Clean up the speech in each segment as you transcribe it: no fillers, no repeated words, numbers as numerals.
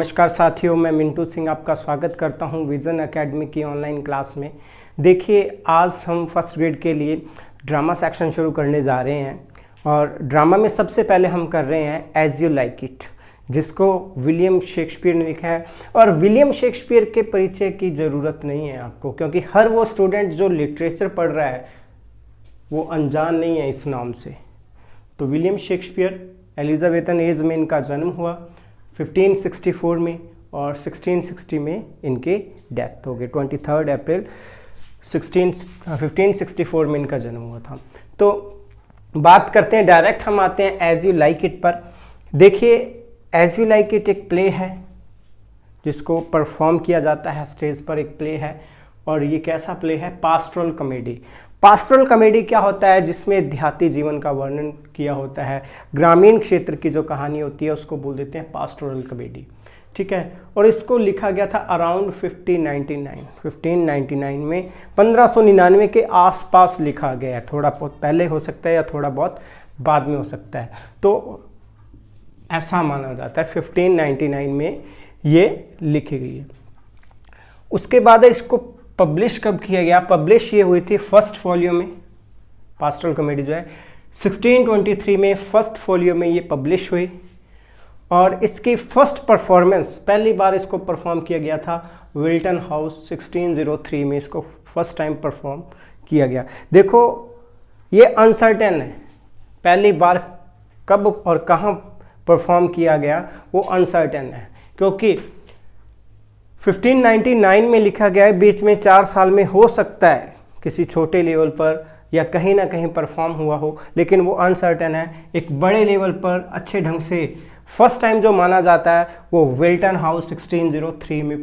नमस्कार साथियों, मैं मिंटू सिंह आपका स्वागत करता हूं विज़न एकेडमी की ऑनलाइन क्लास में। देखिए, आज हम फर्स्ट ग्रेड के लिए ड्रामा सेक्शन शुरू करने जा रहे हैं और ड्रामा में सबसे पहले हम कर रहे हैं एज यू लाइक इट, जिसको विलियम शेक्सपियर ने लिखा है। और विलियम शेक्सपियर के परिचय की ज़रूरत नहीं है आपको, क्योंकि हर वो स्टूडेंट जो लिटरेचर पढ़ रहा है वो अनजान नहीं है इस नाम से। तो विलियम शेक्सपियर एलिजाबेथन एज में इनका जन्म हुआ 1564 में और 1660 में इनके डेथ हो गई। 23 अप्रैल 1564 में इनका जन्म हुआ था। तो बात करते हैं, डायरेक्ट हम आते हैं एज यू लाइक इट पर। देखिए, एज यू लाइक इट एक प्ले है जिसको परफॉर्म किया जाता है स्टेज पर, एक प्ले है। और ये कैसा प्ले है? Pastoral comedy. पास्टोरल कॉमेडी क्या होता है? जिसमें देहाती जीवन का वर्णन किया होता है, ग्रामीण क्षेत्र की जो कहानी होती है उसको बोल देते हैं पास्टोरल कॉमेडी, ठीक है। और इसको लिखा गया था अराउंड 1599 में, 1599 के आसपास लिखा गया है। थोड़ा बहुत पहले हो सकता है या थोड़ा बहुत बाद में हो सकता है, तो ऐसा माना जाता है 1599 में ये लिखी गई है। उसके बाद इसको पब्लिश कब किया गया? पब्लिश ये हुई थी फर्स्ट फॉलियो में, पास्टोरल कॉमेडी जो है 1623 में फर्स्ट फॉलियो में ये पब्लिश हुई। और इसकी फर्स्ट परफॉर्मेंस, पहली बार इसको परफॉर्म किया गया था विल्टन हाउस 1603 में, इसको फर्स्ट टाइम परफॉर्म किया गया। देखो, ये अनसर्टेन है, पहली बार कब और कहाँ परफॉर्म किया गया वो अनसर्टेन है, क्योंकि 1599 में लिखा गया है, बीच में 4 साल में हो सकता है किसी छोटे लेवल पर या कहीं ना कहीं परफॉर्म हुआ हो, लेकिन वो अनसर्टेन है। एक बड़े लेवल पर अच्छे ढंग से फर्स्ट टाइम जो माना जाता है वो विल्टन हाउस 1603 में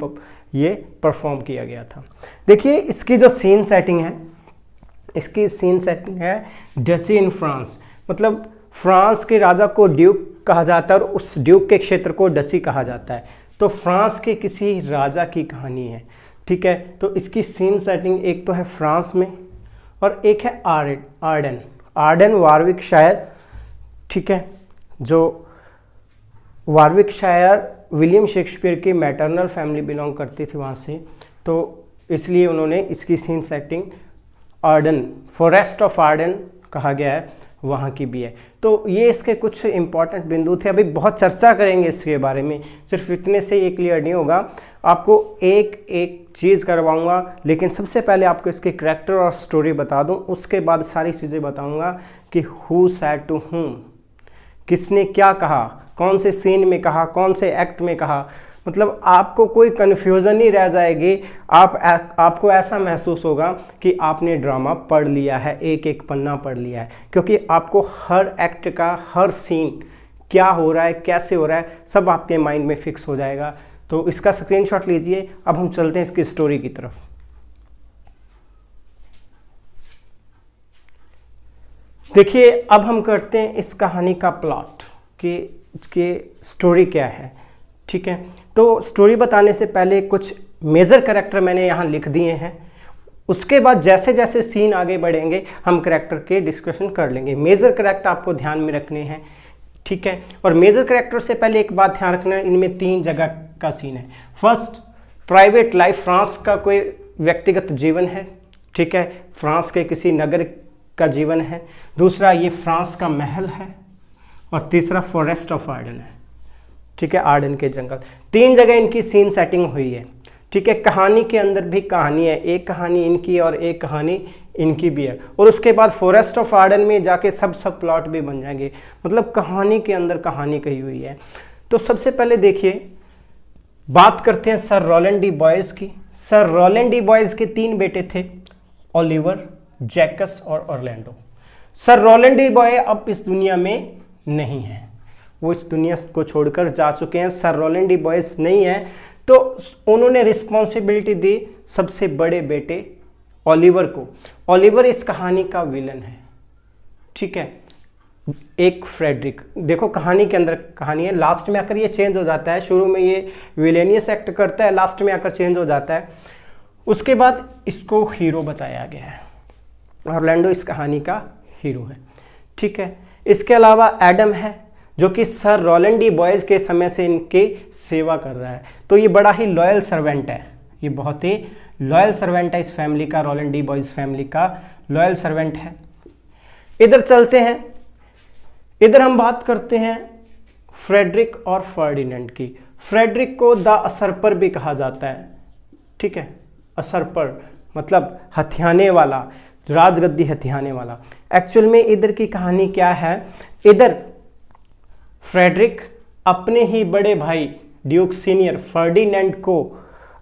ये परफॉर्म किया गया था। देखिए, इसकी जो सीन सेटिंग है, इसकी सीन सेटिंग है डची इन फ्रांस, मतलब फ्रांस के राजा को ड्यूक कहा जाता है और उस ड्यूक के क्षेत्र को डची कहा जाता है। तो फ्रांस के किसी राजा की कहानी है, ठीक है। तो इसकी सीन सेटिंग एक तो है फ्रांस में और एक है आर्डन वारविकशायर, ठीक है। जो वारविकशायर विलियम शेक्सपियर की मैटरनल फैमिली बिलोंग करती थी वहाँ से, तो इसलिए उन्होंने इसकी scene setting Arden, forest of Arden कहा गया है, वहाँ की भी है। तो ये इसके कुछ इंपॉर्टेंट बिंदु थे। अभी बहुत चर्चा करेंगे इसके बारे में, सिर्फ इतने से ये क्लियर नहीं होगा, आपको एक एक चीज़ करवाऊंगा। लेकिन सबसे पहले आपको इसके करैक्टर और स्टोरी बता दूं, उसके बाद सारी चीज़ें बताऊंगा कि हु सेड टू हुम, किसने क्या कहा, कौन से सीन में कहा, कौन से एक्ट में कहा। मतलब आपको कोई कन्फ्यूज़न नहीं रह जाएगी, आपको ऐसा महसूस होगा कि आपने ड्रामा पढ़ लिया है, एक एक पन्ना पढ़ लिया है, क्योंकि आपको हर एक्ट का हर सीन क्या हो रहा है, कैसे हो रहा है, सब आपके माइंड में फिक्स हो जाएगा। तो इसका स्क्रीनशॉट लीजिए। अब हम चलते हैं इसकी स्टोरी की तरफ। देखिए, अब हम करते हैं इस कहानी का प्लॉट कि इसकी स्टोरी क्या है, ठीक है। तो स्टोरी बताने से पहले कुछ मेजर कैरेक्टर मैंने यहाँ लिख दिए हैं, उसके बाद जैसे जैसे सीन आगे बढ़ेंगे हम कैरेक्टर के डिस्कशन कर लेंगे। मेजर कैरेक्टर आपको ध्यान में रखने हैं, ठीक है। और मेजर कैरेक्टर से पहले एक बात ध्यान रखना, इनमें 3 जगह का सीन है। फर्स्ट, प्राइवेट लाइफ, फ्रांस का कोई व्यक्तिगत जीवन है, ठीक है, फ्रांस के किसी नगर का जीवन है। दूसरा, ये फ्रांस का महल है। और तीसरा, फॉरेस्ट ऑफ आर्डन है, ठीक है, आर्डन के जंगल। 3 जगह इनकी सीन सेटिंग हुई है, ठीक है। कहानी के अंदर भी कहानी है, एक कहानी इनकी और एक कहानी इनकी भी है। और उसके बाद फॉरेस्ट ऑफ आर्डन में जाके सब प्लॉट भी बन जाएंगे, मतलब कहानी के अंदर कहानी कही हुई है। तो सबसे पहले देखिए, बात करते हैं सर रोलैंड डी बॉयज़ की। सर रोलैंड डी बॉयज़ के 3 बेटे थे, ओलिवर, जैकस और Orlando. Sir Rowland de Boy अब इस दुनिया में नहीं है, वो इस दुनिया को छोड़कर जा चुके हैं। सर रोलैंड डी बॉयज़ नहीं है, तो उन्होंने रिस्पॉन्सिबिलिटी दी सबसे बड़े बेटे ओलिवर को। ओलिवर इस कहानी का विलन है, ठीक है। एक फ्रेडरिक, देखो कहानी के अंदर कहानी है, लास्ट में आकर ये चेंज हो जाता है। शुरू में ये विलेनियस एक्ट करता है, लास्ट में आकर चेंज हो जाता है। उसके बाद इसको हीरो बताया गया है, ऑरलैंडो इस कहानी का हीरो है, ठीक है। इसके अलावा एडम है, जो कि सर रोलैंड डी बॉयज के समय से इनकी सेवा कर रहा है। तो ये बड़ा ही लॉयल सर्वेंट है, ये बहुत ही लॉयल सर्वेंट है इस फैमिली का, रोलैंड डी बॉयज फैमिली का लॉयल सर्वेंट है। इधर चलते हैं, इधर हम बात करते हैं फ्रेडरिक और फर्डिनेंड की। फ्रेडरिक को द असरपर भी कहा जाता है, ठीक है, असरपर मतलब हथियाने वाला, राजगद्दी हथियाने वाला। एक्चुअल में इधर की कहानी क्या है, इधर फ्रेडरिक अपने ही बड़े भाई ड्यूक सीनियर फर्डिनेंड को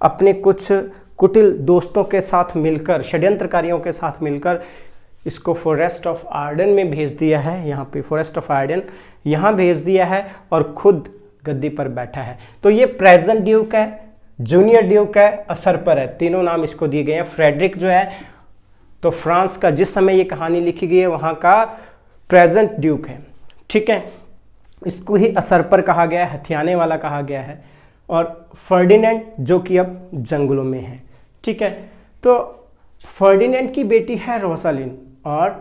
अपने कुछ कुटिल दोस्तों के साथ मिलकर, षड्यंत्रकारियों के साथ मिलकर इसको फॉरेस्ट ऑफ आर्डन में भेज दिया है, यहाँ पे फॉरेस्ट ऑफ आर्डन यहाँ भेज दिया है और खुद गद्दी पर बैठा है। तो ये प्रेजेंट ड्यूक है, जूनियर ड्यूक है, असरपर है, तीनों नाम इसको दिए गए हैं। फ्रेडरिक जो है तो फ्रांस का, जिस समय ये कहानी लिखी गई है वहाँ का प्रेजेंट ड्यूक है, ठीक है, इसको ही असरपर कहा गया है, हथियाने वाला कहा गया है। और फर्डिनेंड जो कि अब जंगलों में है, ठीक है। तो फर्डिनेंड की बेटी है रोसालिंड और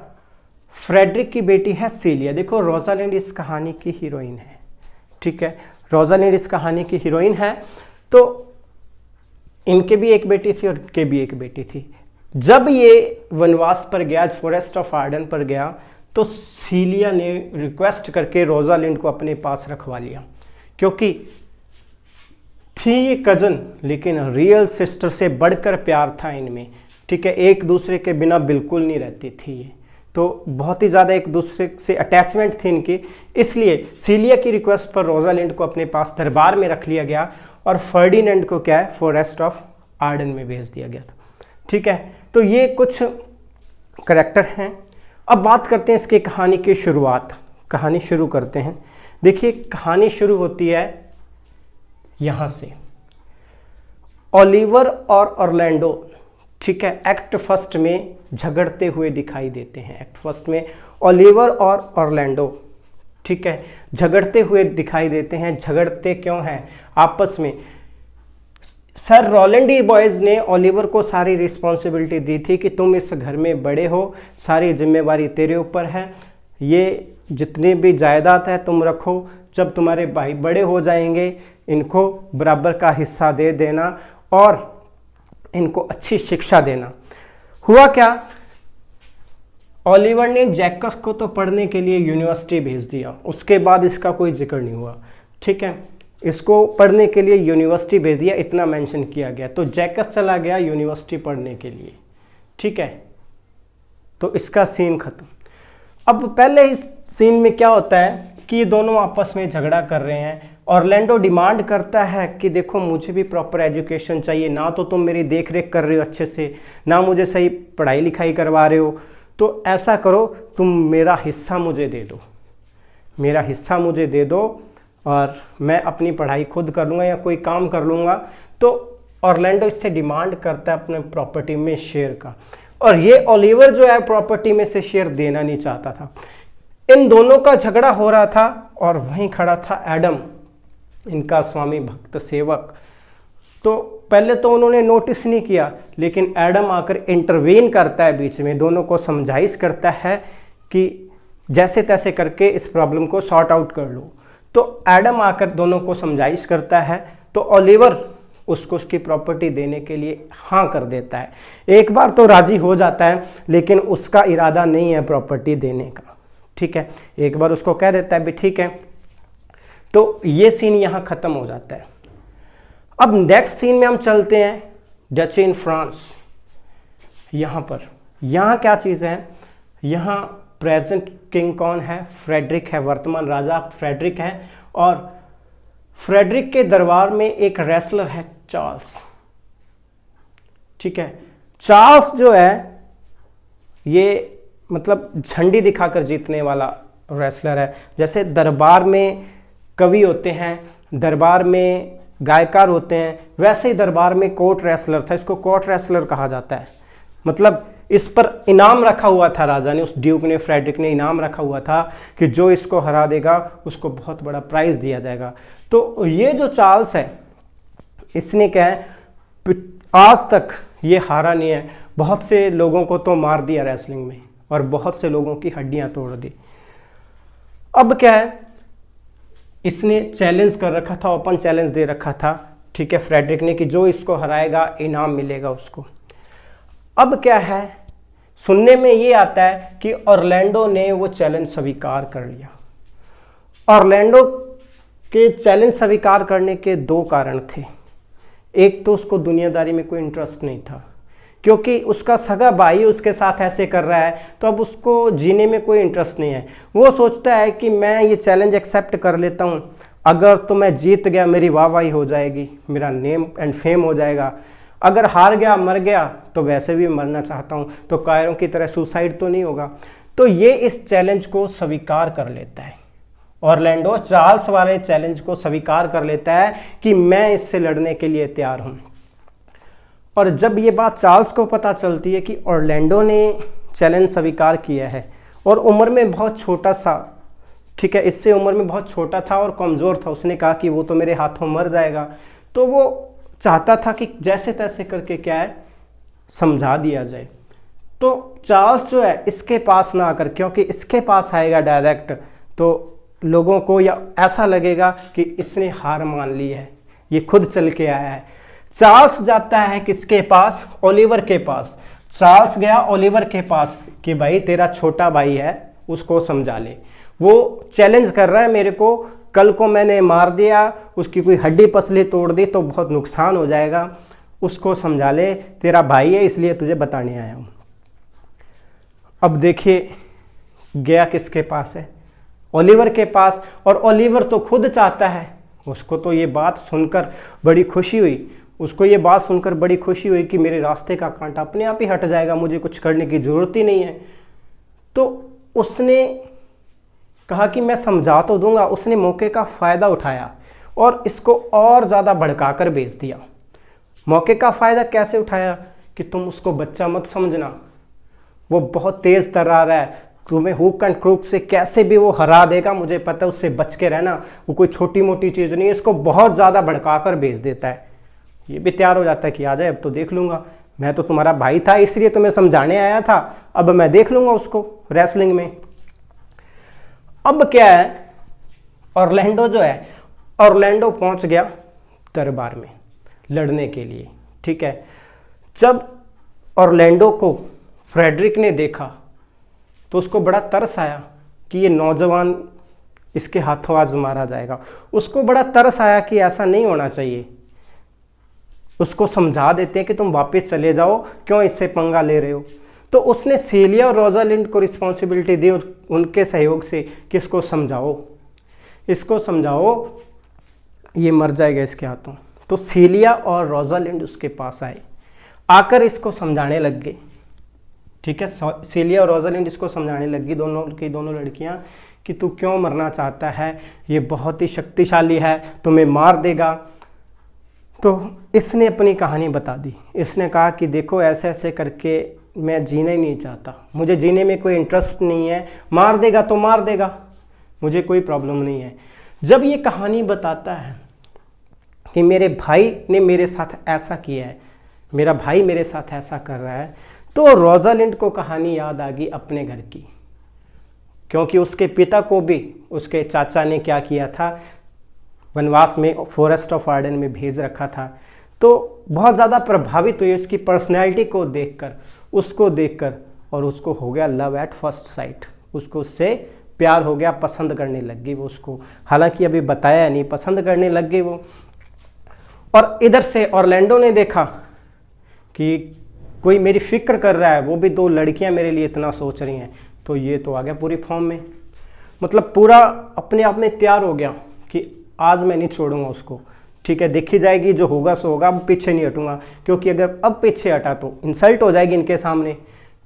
फ्रेडरिक की बेटी है सीलिया। देखो रोसालिंड इस कहानी की हीरोइन है, ठीक है, रोसालिंड इस कहानी की हीरोइन है। तो इनके भी एक बेटी थी और इनके भी एक बेटी थी। जब ये वनवास पर गया, फॉरेस्ट ऑफ आर्डन पर गया, तो सीलिया ने रिक्वेस्ट करके रोसालिंड को अपने पास रखवा लिया, क्योंकि थी ये कजन लेकिन रियल सिस्टर से बढ़कर प्यार था इनमें, ठीक है, एक दूसरे के बिना बिल्कुल नहीं रहती थी ये, तो बहुत ही ज़्यादा एक दूसरे से अटैचमेंट थी इनकी। इसलिए सीलिया की रिक्वेस्ट पर रोसालिंड को अपने पास दरबार में रख लिया गया और फर्डिनेंड को क्या है फॉरेस्ट ऑफ आर्डन में भेज दिया गया था, ठीक है। तो ये कुछ करैक्टर हैं। अब बात करते हैं इसकी कहानी की शुरुआत, कहानी शुरू करते हैं। देखिए कहानी शुरू होती है यहाँ से, ओलिवर और ऑरलैंडो, ठीक है, एक्ट फर्स्ट में झगड़ते हुए दिखाई देते हैं। एक्ट फर्स्ट में ओलिवर और ऑरलैंडो, ठीक है, झगड़ते हुए दिखाई देते हैं। झगड़ते क्यों हैं आपस में? सर रोलैंड डी बॉयज ने ओलिवर को सारी रिस्पॉन्सिबिलिटी दी थी कि तुम इस घर में बड़े हो, सारी जिम्मेवारी तेरे ऊपर है, ये जितनी भी जायदाद है तुम रखो, जब तुम्हारे भाई बड़े हो जाएंगे इनको बराबर का हिस्सा दे देना और इनको अच्छी शिक्षा देना। हुआ क्या, ओलिवर ने जैकस को तो पढ़ने के लिए यूनिवर्सिटी भेज दिया, उसके बाद इसका कोई जिक्र नहीं हुआ, ठीक है, इसको पढ़ने के लिए यूनिवर्सिटी भेज दिया, इतना मेंशन किया गया। तो जैकस चला गया यूनिवर्सिटी पढ़ने के लिए, ठीक है, तो इसका सीन खत्म। अब पहले इस सीन में क्या होता है कि ये दोनों आपस में झगड़ा कर रहे हैं। ऑरलैंडो डिमांड करता है कि देखो मुझे भी प्रॉपर एजुकेशन चाहिए, ना तो तुम मेरी देख रेख कर रहे हो अच्छे से, ना मुझे सही पढ़ाई लिखाई करवा रहे हो, तो ऐसा करो तुम मेरा हिस्सा मुझे दे दो, मेरा हिस्सा मुझे दे दो और मैं अपनी पढ़ाई खुद कर लूँगा या कोई काम कर लूँगा। तो ऑरलैंडो इससे डिमांड करता है अपने प्रॉपर्टी में शेयर का, और ये ओलिवर जो है प्रॉपर्टी में से शेयर देना नहीं चाहता था। इन दोनों का झगड़ा हो रहा था और वहीं खड़ा था एडम, इनका स्वामी भक्त सेवक। तो पहले तो उन्होंने नोटिस नहीं किया, लेकिन एडम आकर इंटरवीन करता है बीच में, दोनों को समझाइश करता है कि जैसे तैसे करके इस प्रॉब्लम को सॉर्ट आउट कर लो। तो एडम आकर दोनों को समझाइश करता है, तो ओलिवर उसको उसकी प्रॉपर्टी देने के लिए हाँ कर देता है। एक बार तो राजी हो जाता है, लेकिन उसका इरादा नहीं है प्रॉपर्टी देने का, ठीक है, एक बार उसको कह देता है भी ठीक है। तो ये सीन यहाँ ख़त्म हो जाता है। अब नेक्स्ट सीन में हम चलते हैं डची इन फ्रांस। यहाँ पर यहाँ क्या चीज़ है, यहाँ प्रेजेंट किंग कौन है, फ्रेडरिक है, वर्तमान राजा फ्रेडरिक है, और फ्रेडरिक के दरबार में एक रेसलर है चार्ल्स, ठीक है। चार्ल्स जो है ये मतलब झंडी दिखाकर जीतने वाला रेसलर है। जैसे दरबार में कवि होते हैं, दरबार में गायकार होते हैं, वैसे ही दरबार में कोर्ट रेसलर था, इसको कोर्ट रेसलर कहा जाता है। मतलब इस पर इनाम रखा हुआ था, राजा ने, उस ड्यूक ने, फ्रेडरिक ने इनाम रखा हुआ था कि जो इसको हरा देगा उसको बहुत बड़ा प्राइज दिया जाएगा। तो ये जो चार्ल्स है, इसने क्या है, आज तक ये हारा नहीं है, बहुत से लोगों को तो मार दिया रेसलिंग में और बहुत से लोगों की हड्डियां तोड़ दी। अब क्या है, इसने चैलेंज कर रखा था, ओपन चैलेंज दे रखा था, ठीक है, फ्रेडरिक ने, कि जो इसको हराएगा इनाम मिलेगा उसको। अब क्या है, सुनने में ये आता है कि ऑरलैंडो ने वो चैलेंज स्वीकार कर लिया। ऑरलैंडो के चैलेंज स्वीकार करने के दो कारण थे। एक तो उसको दुनियादारी में कोई इंटरेस्ट नहीं था, क्योंकि उसका सगा भाई उसके साथ ऐसे कर रहा है, तो अब उसको जीने में कोई इंटरेस्ट नहीं है। वो सोचता है कि मैं ये चैलेंज एक्सेप्ट कर लेता हूँ, अगर तो मैं जीत गया मेरी वाहवाही हो जाएगी, मेरा नेम एंड फेम हो जाएगा, अगर हार गया मर गया तो वैसे भी मरना चाहता हूँ, तो कायरों की तरह सुसाइड तो नहीं होगा। तो ये इस चैलेंज को स्वीकार कर लेता है। ऑरलैंडो चार्ल्स वाले चैलेंज को स्वीकार कर लेता है कि मैं इससे लड़ने के लिए तैयार हूँ। और जब ये बात चार्ल्स को पता चलती है कि ऑरलैंडो ने चैलेंज स्वीकार किया है, और उम्र में बहुत छोटा सा, ठीक है, इससे उम्र में बहुत छोटा था और कमज़ोर था, उसने कहा कि वो तो मेरे हाथों मर जाएगा, तो वो चाहता था कि जैसे तैसे करके क्या है समझा दिया जाए। तो चार्ल्स जो है इसके पास ना आकर, क्योंकि इसके पास आएगा डायरेक्ट तो लोगों को या ऐसा लगेगा कि इसने हार मान ली है, ये खुद चल के आया है। चार्ल्स जाता है किसके पास, ओलिवर के पास। चार्ल्स गया ओलिवर के पास कि भाई तेरा छोटा भाई है, उसको समझा ले, वो चैलेंज कर रहा है मेरे को, कल को मैंने मार दिया, उसकी कोई हड्डी पसली तोड़ दी तो बहुत नुकसान हो जाएगा, उसको समझा ले, तेरा भाई है इसलिए तुझे बताने आया हूँ। अब देखिए गया किसके पास है, ओलिवर के पास। और ओलिवर तो खुद चाहता है, उसको तो ये बात सुनकर बड़ी खुशी हुई, उसको ये बात सुनकर बड़ी खुशी हुई कि मेरे रास्ते का कांटा अपने आप ही हट जाएगा, मुझे कुछ करने की ज़रूरत ही नहीं है। तो उसने कहा कि मैं समझा तो दूंगा। उसने मौके का फ़ायदा उठाया और इसको और ज़्यादा भड़काकर भेज दिया। मौके का फ़ायदा कैसे उठाया कि तुम उसको बच्चा मत समझना, वो बहुत तेज़ तर्रार है, तुम्हें हुक एंड क्रूक से कैसे भी वो हरा देगा, मुझे पता है, उससे बच के रहना, वो कोई छोटी मोटी चीज़ नहीं है। इसको बहुत ज़्यादा भड़काकर भेज देता है। ये भी तैयार हो जाता है कि आ जाए, अब तो देख लूँगा, मैं तो तुम्हारा भाई था इसलिए तुम्हें समझाने आया था, अब मैं देख लूँगा उसको रेसलिंग में। अब क्या है, ऑरलैंडो जो है, ऑरलैंडो पहुँच गया दरबार में लड़ने के लिए, ठीक है। जब ऑरलैंडो को फ्रेडरिक ने देखा तो उसको बड़ा तरस आया कि ये नौजवान, इसके हाथों आज मारा जाएगा। उसको बड़ा तरस आया कि ऐसा नहीं होना चाहिए, उसको समझा देते हैं कि तुम वापस चले जाओ, क्यों इससे पंगा ले रहे हो। तो उसने सेलिया और रोजालिंड को रिस्पॉन्सिबिलिटी दी उनके सहयोग से कि इसको समझाओ, इसको समझाओ, ये मर जाएगा इसके हाथों। तो सेलिया और रोजालिंड उसके पास आए, आकर इसको समझाने लग गए, ठीक है। सेलिया और रोजालिंड इसको समझाने लगी, दोनों की दोनों लड़कियां, कि तू क्यों मरना चाहता है, ये बहुत ही शक्तिशाली है, तुम्हें मार देगा। तो इसने अपनी कहानी बता दी। इसने कहा कि देखो ऐसे ऐसे करके मैं जीना ही नहीं चाहता, मुझे जीने में कोई इंटरेस्ट नहीं है, मार देगा तो मार देगा, मुझे कोई प्रॉब्लम नहीं है। जब ये कहानी बताता है कि मेरे भाई ने मेरे साथ ऐसा किया है, मेरा भाई मेरे साथ ऐसा कर रहा है, तो रोजालिंड को कहानी याद आ गई अपने घर की, क्योंकि उसके पिता को भी उसके चाचा ने क्या किया था, वनवास में फॉरेस्ट ऑफ आर्डन में भेज रखा था। तो बहुत ज़्यादा प्रभावित हुई उसकी पर्सनैलिटी को देखकर, उसको देखकर, और उसको हो गया लव एट फर्स्ट साइट, उसको उससे प्यार हो गया, पसंद करने लग गई वो उसको, हालांकि अभी बताया नहीं, पसंद करने लग गई वो। और इधर से ऑरलैंडो ने देखा कि कोई मेरी फिक्र कर रहा है, वो भी दो लड़कियां मेरे लिए इतना सोच रही हैं, तो ये तो आ गया पूरी फॉर्म में, मतलब पूरा अपने आप में तैयार हो गया कि आज मैं नहीं छोड़ूंगा उसको, ठीक है, देखी जाएगी, जो होगा सो होगा, अब पीछे नहीं हटूंगा, क्योंकि अगर अब पीछे हटा तो इंसल्ट हो जाएगी इनके सामने,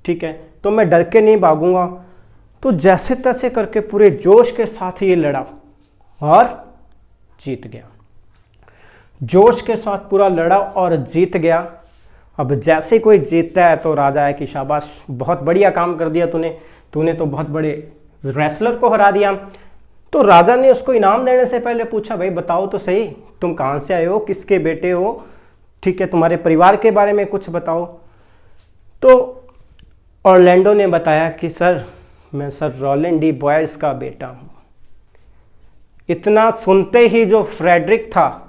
ठीक है, तो मैं डर के नहीं भागूंगा। तो जैसे तैसे करके पूरे जोश के साथ ये लड़ा और जीत गया, जोश के साथ पूरा लड़ा और जीत गया। अब जैसे कोई जीतता है तो राजा है कि शाबाश, बहुत बढ़िया काम कर दिया तूने तो बहुत बड़े रेसलर को हरा दिया। तो राजा ने उसको इनाम देने से पहले पूछा, भाई बताओ तो सही, तुम कहाँ से आए हो, किसके बेटे हो, ठीक है, तुम्हारे परिवार के बारे में कुछ बताओ। तो ऑरलैंडो ने बताया कि सर मैं सर रोलैंड डी बॉयज़ का बेटा हूँ। इतना सुनते ही जो फ्रेडरिक था,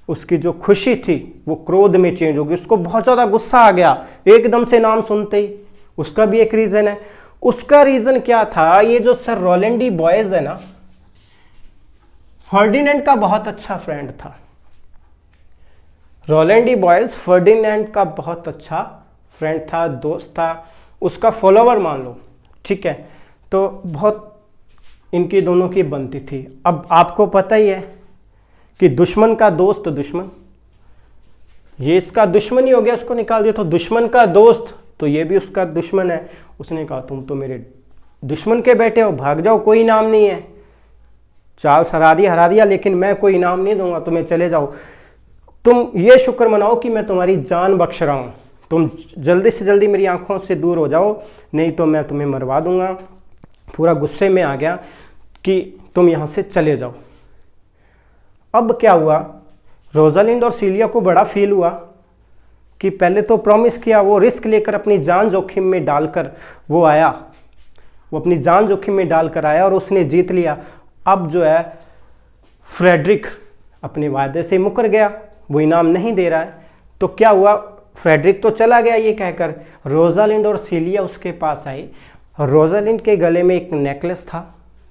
उसकी जो खुशी थी वो क्रोध में चेंज हो गई। उसको बहुत ज़्यादा गुस्सा आ गया एकदम से नाम सुनते ही। उसका भी एक रीज़न है। उसका रीज़न क्या था, ये जो सर रोलैंड डी बॉयज है ना, फर्डिनेंड का बहुत अच्छा फ्रेंड था। रोलैंड डी बॉयज फर्डिनेंड का बहुत अच्छा फ्रेंड था, दोस्त था, उसका फॉलोवर मान लो, ठीक है। तो बहुत इनकी दोनों की बनती थी। अब आपको पता ही है कि दुश्मन का दोस्त दुश्मन, ये इसका दुश्मन ही हो गया, इसको निकाल दिया। तो दुश्मन का दोस्त, तो ये भी उसका दुश्मन है। उसने कहा तुम तो मेरे दुश्मन के बेटे हो, भाग जाओ, कोई इनाम नहीं है। चार्ल्स हरा दिया, लेकिन मैं कोई इनाम नहीं दूंगा, तुम्हें चले जाओ। तुम ये शुक्र मनाओ कि मैं तुम्हारी जान बख्श रहा हूँ, तुम जल्दी से जल्दी मेरी आंखों से दूर हो जाओ, नहीं तो मैं तुम्हें मरवा दूंगा। पूरा गुस्से में आ गया कि तुम यहाँ से चले जाओ। अब क्या हुआ, रोजालिंड और सीलिया को बड़ा फील हुआ कि पहले तो प्रॉमिस किया, वो रिस्क लेकर अपनी जान जोखिम में डालकर वो आया, वो अपनी जान जोखिम में डालकर आया और उसने जीत लिया। अब जो है फ्रेडरिक अपने वायदे से मुकर गया, वो इनाम नहीं दे रहा है। तो क्या हुआ, फ्रेडरिक तो चला गया ये कहकर, रोजालिंड और सीलिया उसके पास आई। रोजालिंड के गले में एक नेकलेस था,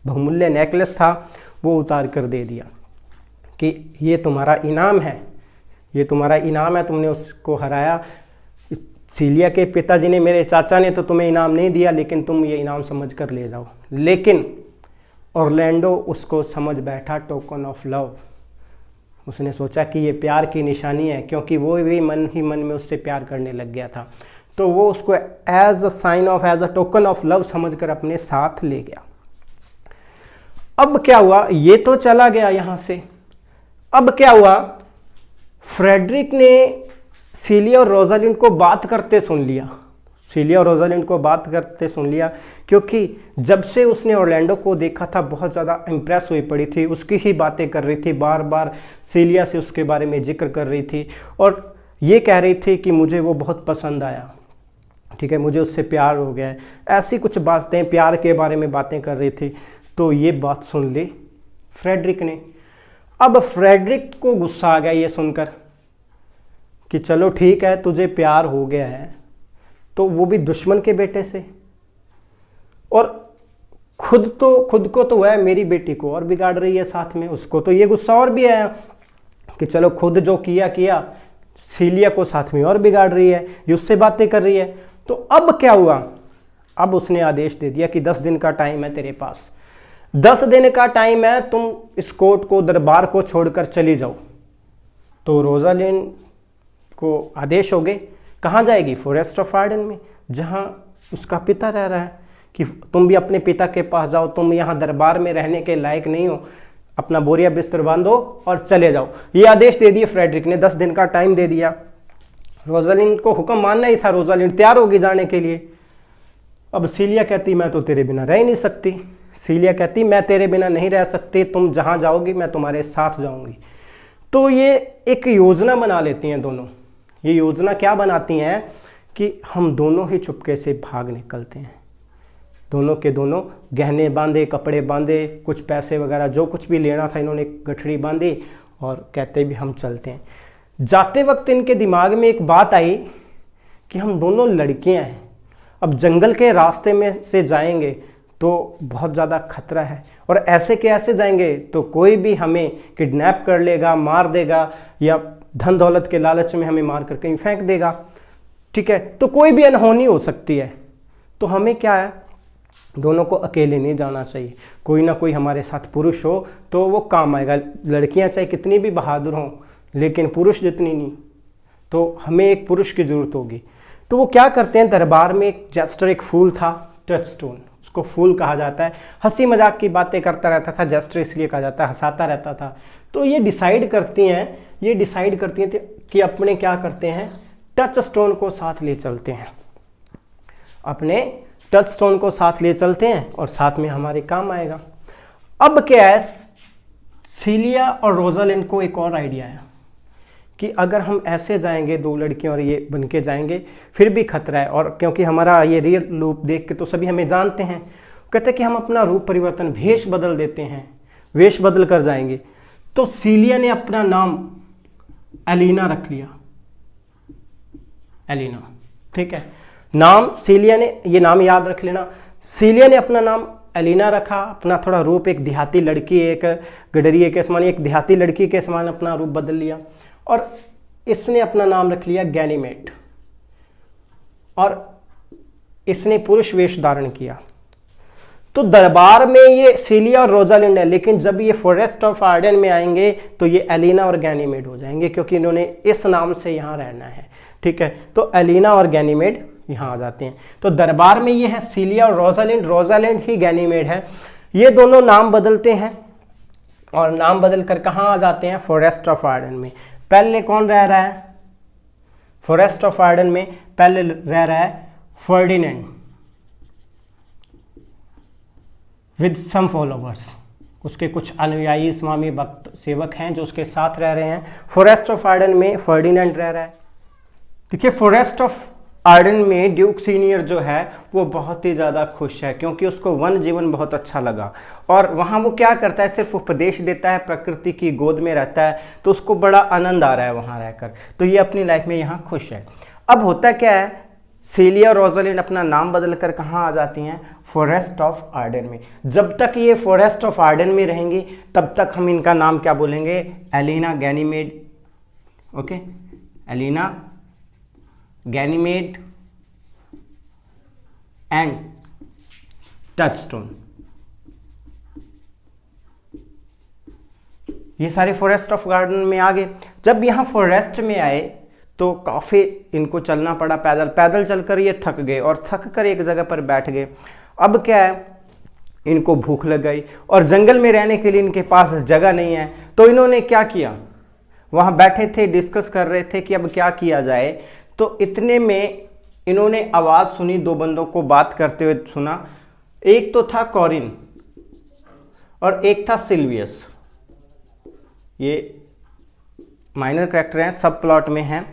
बहुमूल्य नेकलेस था, वो उतार कर दे दिया कि ये तुम्हारा इनाम है, ये तुम्हारा इनाम है, तुमने उसको हराया। सीलिया के पिताजी ने, मेरे चाचा ने तो तुम्हें इनाम नहीं दिया, लेकिन तुम ये इनाम समझ कर ले जाओ। लेकिन ऑरलैंडो उसको समझ बैठा टोकन ऑफ लव। उसने सोचा कि ये प्यार की निशानी है, क्योंकि वो भी मन ही मन में उससे प्यार करने लग गया था। तो वो उसको as a sign of, as a token of love समझकर अपने साथ ले गया। अब क्या हुआ, ये तो चला गया यहां से। अब क्या हुआ, फ्रेडरिक ने सीलिया और रोजालिंड को बात करते सुन लिया। सीलिया और रोजालिंड को बात करते सुन लिया, क्योंकि जब से उसने ऑरलैंडो को देखा था बहुत ज़्यादा इम्प्रेस हुई पड़ी थी, उसकी ही बातें कर रही थी, बार बार सीलिया से उसके बारे में जिक्र कर रही थी और ये कह रही थी कि मुझे वो बहुत पसंद आया, ठीक है, मुझे उससे प्यार हो गया है, ऐसी कुछ बातें प्यार के बारे में बातें कर रही थी। तो ये बात सुन ली फ्रेडरिक ने। अब फ्रेडरिक को गुस्सा आ गया ये सुनकर कि चलो ठीक है, तुझे प्यार हो गया है, तो वो भी दुश्मन के बेटे से, और खुद को तो वह मेरी बेटी को और बिगाड़ रही है साथ में। उसको तो ये गुस्सा और भी आया कि चलो खुद जो किया, सीलिया को साथ में और बिगाड़ रही है, ये उससे बातें कर रही है। तो अब क्या हुआ, अब उसने आदेश दे दिया कि 10 दिन का टाइम है तेरे पास, 10 दिन का टाइम है, तुम इस कोर्ट को, दरबार को छोड़कर चली जाओ। तो रोजालिंड को आदेश हो गए, कहाँ जाएगी, फॉरेस्ट ऑफ आर्डन में, जहाँ उसका पिता रह रहा है, कि तुम भी अपने पिता के पास जाओ, तुम यहाँ दरबार में रहने के लायक नहीं हो, अपना बोरिया बिस्तर बांधो और चले जाओ। ये आदेश दे दिए फ्रेडरिक ने, 10 दिन का टाइम दे दिया। रोजालिंड को हुक्म मानना ही था, रोजालिंड तैयार होगी जाने के लिए। अब सीलिया कहती मैं तो तेरे बिना रह ही नहीं सकती, सीलिया कहती मैं तेरे बिना नहीं रह सकती, तुम जहाँ जाओगी मैं तुम्हारे साथ जाऊँगी। तो ये एक योजना बना लेती हैं दोनों। ये योजना क्या बनाती हैं कि हम दोनों ही चुपके से भाग निकलते हैं, दोनों के दोनों गहने बांधे, कपड़े बांधे, कुछ पैसे वगैरह जो कुछ भी लेना था इन्होंने गठड़ी बांधी और कहते भी हम चलते हैं। जाते वक्त इनके दिमाग में एक बात आई कि हम दोनों लड़कियां हैं, अब जंगल के रास्ते में से जाएंगे तो बहुत ज़्यादा खतरा है, और ऐसे के ऐसे जाएंगे तो कोई भी हमें किडनैप कर लेगा, मार देगा, या धन दौलत के लालच में हमें मार कर कहीं फेंक देगा, ठीक है, तो कोई भी अनहोनी हो सकती है। तो हमें क्या है, दोनों को अकेले नहीं जाना चाहिए, कोई ना कोई हमारे साथ पुरुष हो तो वो काम आएगा। लड़कियां चाहे कितनी भी बहादुर हों, लेकिन पुरुष जितनी नहीं, तो हमें एक पुरुष की ज़रूरत होगी। तो वो क्या करते हैं, दरबार में एक जेस्टर, एक फूल था, टचस्टोन, उसको फूल कहा जाता है, हंसी मजाक की बातें करता रहता था, जेस्टर इसलिए कहा जाता है, हंसाता रहता था। तो ये डिसाइड करती हैं कि अपने क्या करते हैं, टच स्टोन को साथ ले चलते हैं, अपने टच स्टोन को साथ ले चलते हैं और साथ में हमारे काम आएगा। अब क्या है, सीलिया और रोजालिंड को एक और आइडिया है कि अगर हम ऐसे जाएंगे, 2 लड़कियां और ये बन के जाएंगे, फिर भी खतरा है, और क्योंकि हमारा ये रियल रूप देख के तो सभी हमें जानते हैं, कहते हैं कि हम अपना रूप परिवर्तन, भेष बदल देते हैं, वेश बदल कर जाएंगे। तो सीलिया ने अपना नाम एलिना रख लिया, एलिना, ठीक है। नाम सीलिया ने, ये नाम याद रख लेना, सीलिया ने अपना नाम एलिना रखा, अपना थोड़ा रूप एक देहाती लड़की, एक गडरिये के समान, एक देहाती लड़की के समान अपना रूप बदल लिया। और इसने अपना नाम रख लिया गैनीमेड, और इसने पुरुष वेश धारण किया। तो दरबार में ये सीलिया और रोजालिंड है, लेकिन जब ये फॉरेस्ट ऑफ आर्डन में आएंगे तो ये एलिना और गैनीमेड हो जाएंगे, क्योंकि इन्होंने इस नाम से यहाँ रहना है, ठीक है। तो एलिना और गैनीमेड यहाँ आ जाते हैं। तो दरबार में ये है सीलिया और रोजालिंड, रोजालिंड ही गैनीमेड है। ये दोनों नाम बदलते हैं और नाम बदल कर कहाँ आ जाते हैं? फॉरेस्ट ऑफ आर्डन में। पहले कौन रह रहा है फॉरेस्ट ऑफ आर्डन में? पहले रह रहा है फर्डिनेंड विद सम फॉलोवर्स, उसके कुछ अनुयायी स्वामी भक्त सेवक हैं जो उसके साथ रह रहे हैं। फॉरेस्ट ऑफ आर्डन में फर्डिनेंड रह रहा है। देखिए, फॉरेस्ट ऑफ आर्डन में ड्यूक सीनियर जो है वो बहुत ही ज़्यादा खुश है, क्योंकि उसको वन जीवन बहुत अच्छा लगा। और वहाँ वो क्या करता है? सिर्फ उपदेश देता है, प्रकृति की गोद में रहता है, तो उसको बड़ा आनंद आ रहा है वहाँ रहकर। तो ये अपनी लाइफ में यहाँ खुश है। अब होता क्या है, सीलिया और रोजालिंड अपना नाम बदल कर कहाँ आ जाती हैं? फॉरेस्ट ऑफ आर्डन में। जब तक ये फॉरेस्ट ऑफ आर्डन में रहेंगी तब तक हम इनका नाम क्या बोलेंगे? Aliena, Ganymede, okay, Aliena, Ganymede and Touchstone. ये सारे फॉरेस्ट ऑफ गार्डन में आ गए। जब यहाँ फॉरेस्ट में आए तो काफ़ी इनको चलना पड़ा, पैदल पैदल चलकर ये थक गए और थक कर एक जगह पर बैठ गए। अब क्या है, इनको भूख लग गई और जंगल में रहने के लिए इनके पास जगह नहीं है। तो इन्होंने क्या किया, वहाँ बैठे थे, डिस्कस कर रहे थे कि अब क्या किया जाए। तो इतने में इन्होंने आवाज़ सुनी, दो बंदों को बात करते हुए सुना। एक तो था कॉरिन और एक था सिल्वियस। ये माइनर कैरेक्टर हैं, सब प्लॉट में हैं।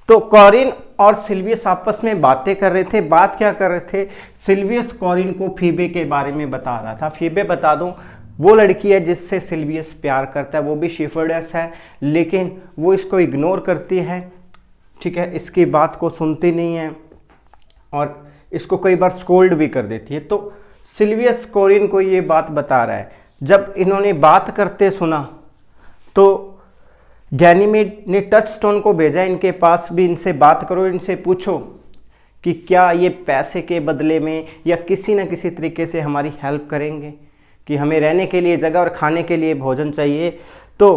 तो कॉरिन और सिल्वियस आपस में बातें कर रहे थे। बात क्या कर रहे थे? सिल्वियस कॉरिन को फीबे के बारे में बता रहा था। फीबे, बता दूं, वो लड़की है जिससे सिल्वियस प्यार करता है। वो भी शेफर्डेस है, लेकिन वो इसको इग्नोर करती है, ठीक है, इसकी बात को सुनती नहीं है और इसको कई बार स्कोल्ड भी कर देती है। तो सिल्वियस कॉरिन को ये बात बता रहा है। जब इन्होंने बात करते सुना तो गैनीमेड ने टचस्टोन को भेजा इनके पास भी, इनसे बात करो, इनसे पूछो कि क्या ये पैसे के बदले में या किसी न किसी तरीके से हमारी हेल्प करेंगे, कि हमें रहने के लिए जगह और खाने के लिए भोजन चाहिए। तो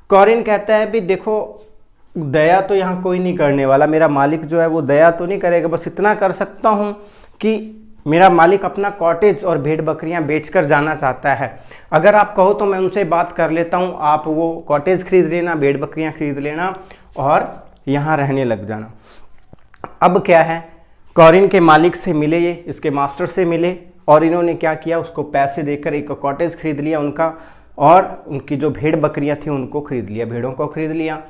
कॉरिन कहता है भी देखो, दया तो यहाँ कोई नहीं करने वाला, मेरा मालिक जो है वो दया तो नहीं करेगा, बस इतना कर सकता हूँ कि मेरा मालिक अपना कॉटेज और भेड़ बकरियां बेचकर जाना चाहता है। अगर आप कहो तो मैं उनसे बात कर लेता हूँ, आप वो कॉटेज खरीद लेना, भेड़ बकरियां खरीद लेना और यहाँ रहने लग जाना। अब क्या है, कॉरिन के मालिक से मिले, ये इसके मास्टर से मिले और इन्होंने क्या किया, उसको पैसे देकर एक कॉटेज खरीद लिया उनका, और उनकी जो भेड़ बकरियां थी उनको खरीद लिया, भेड़ों को खरीद लिया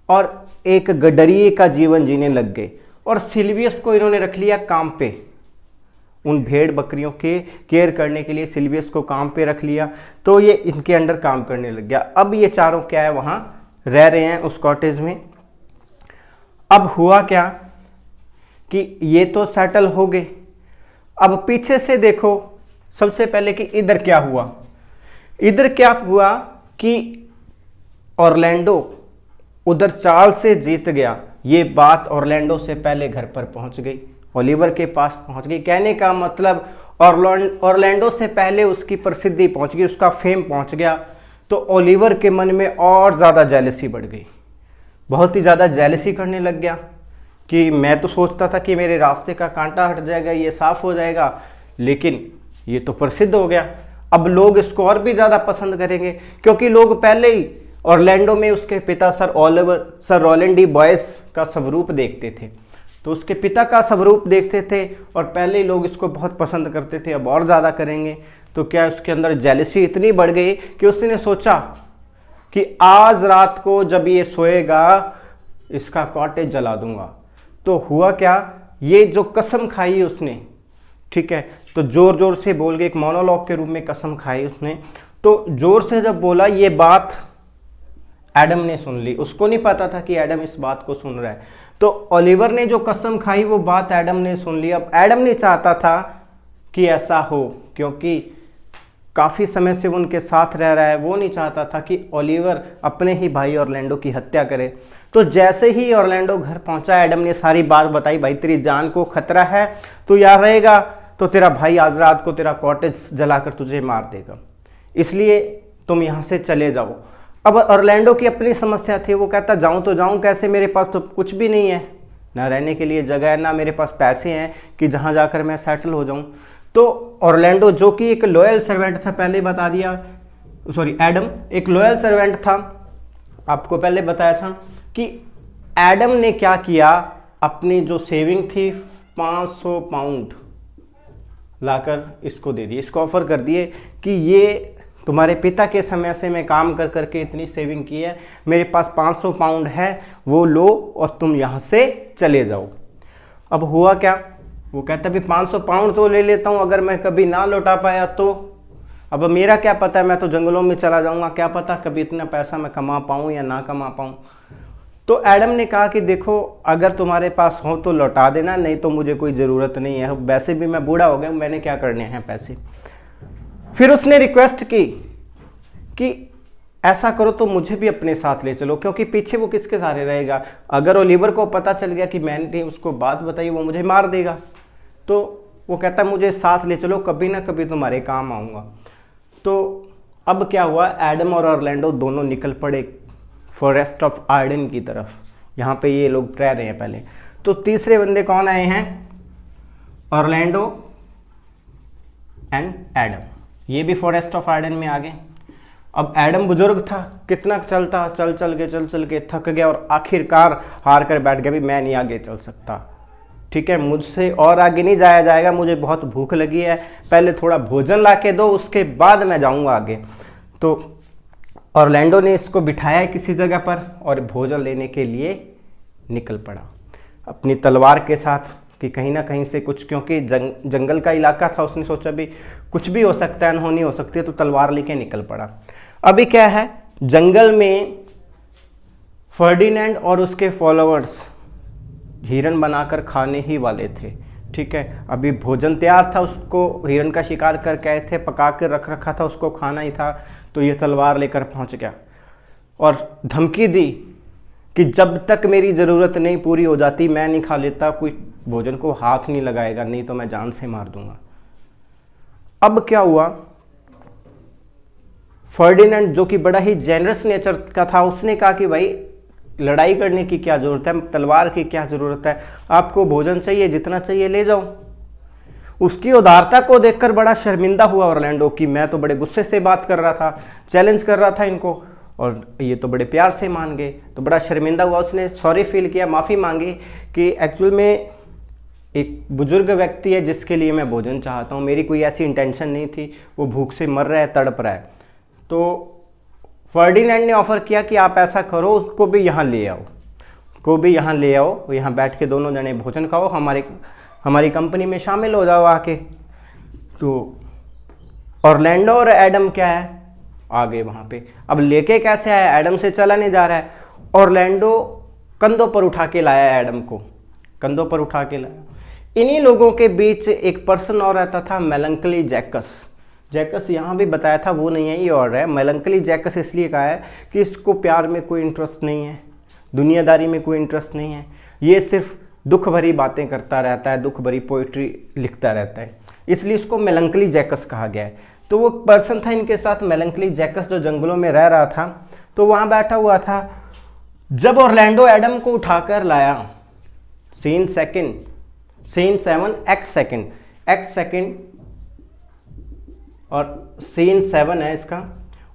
और एक गडरिये का जीवन जीने लग गए। और सिल्वियस को इन्होंने रख लिया काम पे, उन भेड़ बकरियों के केयर करने के लिए सिल्वियस को काम पे रख लिया। तो ये इनके अंडर काम करने लग गया। अब ये चारों क्या है, वहाँ रह रहे हैं उस कॉटेज में। अब हुआ क्या कि ये तो सेटल हो गए। अब पीछे से देखो, सबसे पहले कि इधर क्या हुआ। इधर क्या हुआ कि ऑरलैंडो उधर चाल से जीत गया। ये बात ऑरलैंडो से पहले घर पर पहुंच गई, ओलिवर के पास पहुंच गई। कहने का मतलब ऑरलैंडो से पहले उसकी प्रसिद्धि पहुंच गई, उसका फेम पहुंच गया। तो ओलिवर के मन में और ज़्यादा जेलसी बढ़ गई, बहुत ही ज़्यादा जेलसी करने लग गया कि मैं तो सोचता था कि मेरे रास्ते का कांटा हट जाएगा, ये साफ हो जाएगा, लेकिन ये तो प्रसिद्ध हो गया। अब लोग इसको और भी ज़्यादा पसंद करेंगे, क्योंकि लोग पहले ही ऑरलैंडो में उसके पिता सर रोलैंड डी बॉयस का स्वरूप देखते थे। तो उसके पिता का स्वरूप देखते थे और पहले ही लोग इसको बहुत पसंद करते थे, अब और ज़्यादा करेंगे। तो क्या उसके अंदर जेलसी इतनी बढ़ गई कि उसने सोचा कि आज रात को जब ये सोएगा इसका कॉटेज जला दूंगा। तो हुआ क्या, ये जो कसम खाई उसने, ठीक है, तो जोर जोर से बोल के एक मोनोलॉग के रूप में कसम खाई उसने। तो जोर से जब बोला, ये बात एडम ने सुन ली। उसको नहीं पता था कि एडम इस बात को सुन रहा है। तो ओलिवर ने जो कसम खाई वो बात एडम ने सुन ली। अब एडम नहीं चाहता था कि ऐसा हो, क्योंकि काफ़ी समय से वो उनके साथ रह रहा है। वो नहीं चाहता था कि ओलिवर अपने ही भाई ऑरलैंडो की हत्या करे। तो जैसे ही ऑरलैंडो घर पहुंचा, एडम ने सारी बात बताई, भाई तेरी जान को खतरा है, तू यहाँ रहेगा तो तेरा भाई आज रात को तेरा कॉटेज जलाकर तुझे मार देगा, इसलिए तुम यहाँ से चले जाओ। अब ऑरलैंडो की अपनी समस्या थी। वो कहता जाऊँ तो जाऊँ कैसे, मेरे पास तो कुछ भी नहीं है, ना रहने के लिए जगह है, ना मेरे पास पैसे हैं कि जहाँ जाकर मैं सेटल हो जाऊँ। तो ऑरलैंडो जो कि एक लॉयल सर्वेंट था, पहले ही बता दिया, सॉरी एडम एक लॉयल सर्वेंट था, आपको पहले बताया था कि एडम ने क्या किया, अपनी जो सेविंग थी 500 पाउंड लाकर इसको दे दिए, इसको ऑफर कर दिए कि ये तुम्हारे पिता के समय से मैं काम कर करके इतनी सेविंग की है, मेरे पास 500 पाउंड है, वो लो और तुम यहाँ से चले जाओ। अब हुआ क्या, वो कहता भी 500 पाउंड तो ले लेता हूँ, अगर मैं कभी ना लौटा पाया तो अब मेरा क्या पता है, मैं तो जंगलों में चला जाऊँगा, क्या पता कभी इतना पैसा मैं कमा पाऊँ या ना कमा पाऊँ। तो एडम ने कहा कि देखो अगर तुम्हारे पास हो तो लौटा देना, नहीं तो मुझे कोई ज़रूरत नहीं है, वैसे भी मैं बूढ़ा हो गया, मैंने क्या करने हैं पैसे। फिर उसने रिक्वेस्ट की कि ऐसा करो तो मुझे भी अपने साथ ले चलो, क्योंकि पीछे वो किसके सहारे रहेगा, अगर ओलिवर को पता चल गया कि मैंने उसको बात बताई वो मुझे मार देगा। तो वो कहता मुझे साथ ले चलो, कभी ना कभी तुम्हारे काम आऊँगा। तो अब क्या हुआ, एडम और ऑरलैंडो दोनों निकल पड़े फॉरेस्ट ऑफ आर्डन की तरफ, यहाँ पे ये लोग रह रहे हैं पहले। तो तीसरे बंदे कौन आए हैं, ऑरलैंडो एंड एडम, ये भी फॉरेस्ट ऑफ आर्डन में आ गए। अब एडम बुजुर्ग था, कितना चलता, चल चल के थक गया और आखिरकार हार कर बैठ गया, भी मैं नहीं आगे चल सकता, ठीक है, मुझसे और आगे नहीं जाया जाएगा, मुझे बहुत भूख लगी है, पहले थोड़ा भोजन ला के दो, उसके बाद मैं जाऊंगा आगे। तो ऑरलैंडो ने इसको बिठाया किसी जगह पर और भोजन लेने के लिए निकल पड़ा अपनी तलवार के साथ, कि कहीं ना कहीं से कुछ, क्योंकि जंगल का इलाका था, उसने सोचा भी कुछ भी हो सकता है, अनहोनी हो सकती है, तो तलवार लेके निकल पड़ा। अभी क्या है, जंगल में फर्डिनेंड और उसके फॉलोअर्स हिरन बनाकर खाने ही वाले थे, ठीक है, अभी भोजन तैयार था, उसको हिरन का शिकार कर गए थे, पका कर रख रखा था, उसको खाना ही था। तो ये तलवार लेकर पहुंच गया और धमकी दी कि जब तक मेरी ज़रूरत नहीं पूरी हो जाती मैं नहीं खा लेता, कोई भोजन को हाथ नहीं लगाएगा, नहीं तो मैं जान से मार दूंगा। अब क्या हुआ, फर्डिनेंड जो कि बड़ा ही जेनरस नेचर का था, उसने कहा कि भाई लड़ाई करने की क्या ज़रूरत है, तलवार की क्या ज़रूरत है, आपको भोजन चाहिए जितना चाहिए ले जाओ। उसकी उदारता को देखकर बड़ा शर्मिंदा हुआ ऑरलैंडो कि मैं तो बड़े गुस्से से बात कर रहा था, चैलेंज कर रहा था इनको, और ये तो बड़े प्यार से मान गए। तो बड़ा शर्मिंदा हुआ, उसने सॉरी फील किया, माफ़ी मांगी कि एक्चुअल में एक बुजुर्ग व्यक्ति है जिसके लिए मैं भोजन चाहता हूँ, मेरी कोई ऐसी इंटेंशन नहीं थी, वो भूख से मर रहा है, तड़प रहा है। तो फर्डिनेंड ने ऑफर किया कि आप ऐसा करो, उसको भी यहाँ ले आओ, उसको भी यहाँ ले आओ, यहाँ बैठ के दोनों जने भोजन खाओ, हमारी कंपनी में शामिल हो जाओ आके। तो ऑरलैंडो और एडम क्या है, आ गए वहाँ पे। अब लेके कैसे आया, एडम से चला नहीं जा रहा है, ऑरलैंडो कंधों पर उठा के लाया, एडम को कंधों पर उठा के लाया। इन्हीं लोगों के बीच एक पर्सन और रहता था, मेलंकली जैकस। जैकस यहाँ भी बताया था, वो नहीं है, ये और है। मेलंकली जैकस इसलिए कहा है कि इसको प्यार में कोई इंटरेस्ट नहीं है, दुनियादारी में कोई इंटरेस्ट नहीं है, ये सिर्फ दुख भरी बातें करता रहता है, दुख भरी पोइट्री लिखता रहता है, इसलिए इसको मेलंकली जैकस कहा गया है। तो वो पर्सन था इनके साथ, मेलंकली जैकस, जो जंगलों में रह रहा था। तो वहाँ बैठा हुआ था। जब ऑरलैंडो एडम को उठाकर लाया, सीन 7 एक्ट सेकंड और सीन 7 है इसका,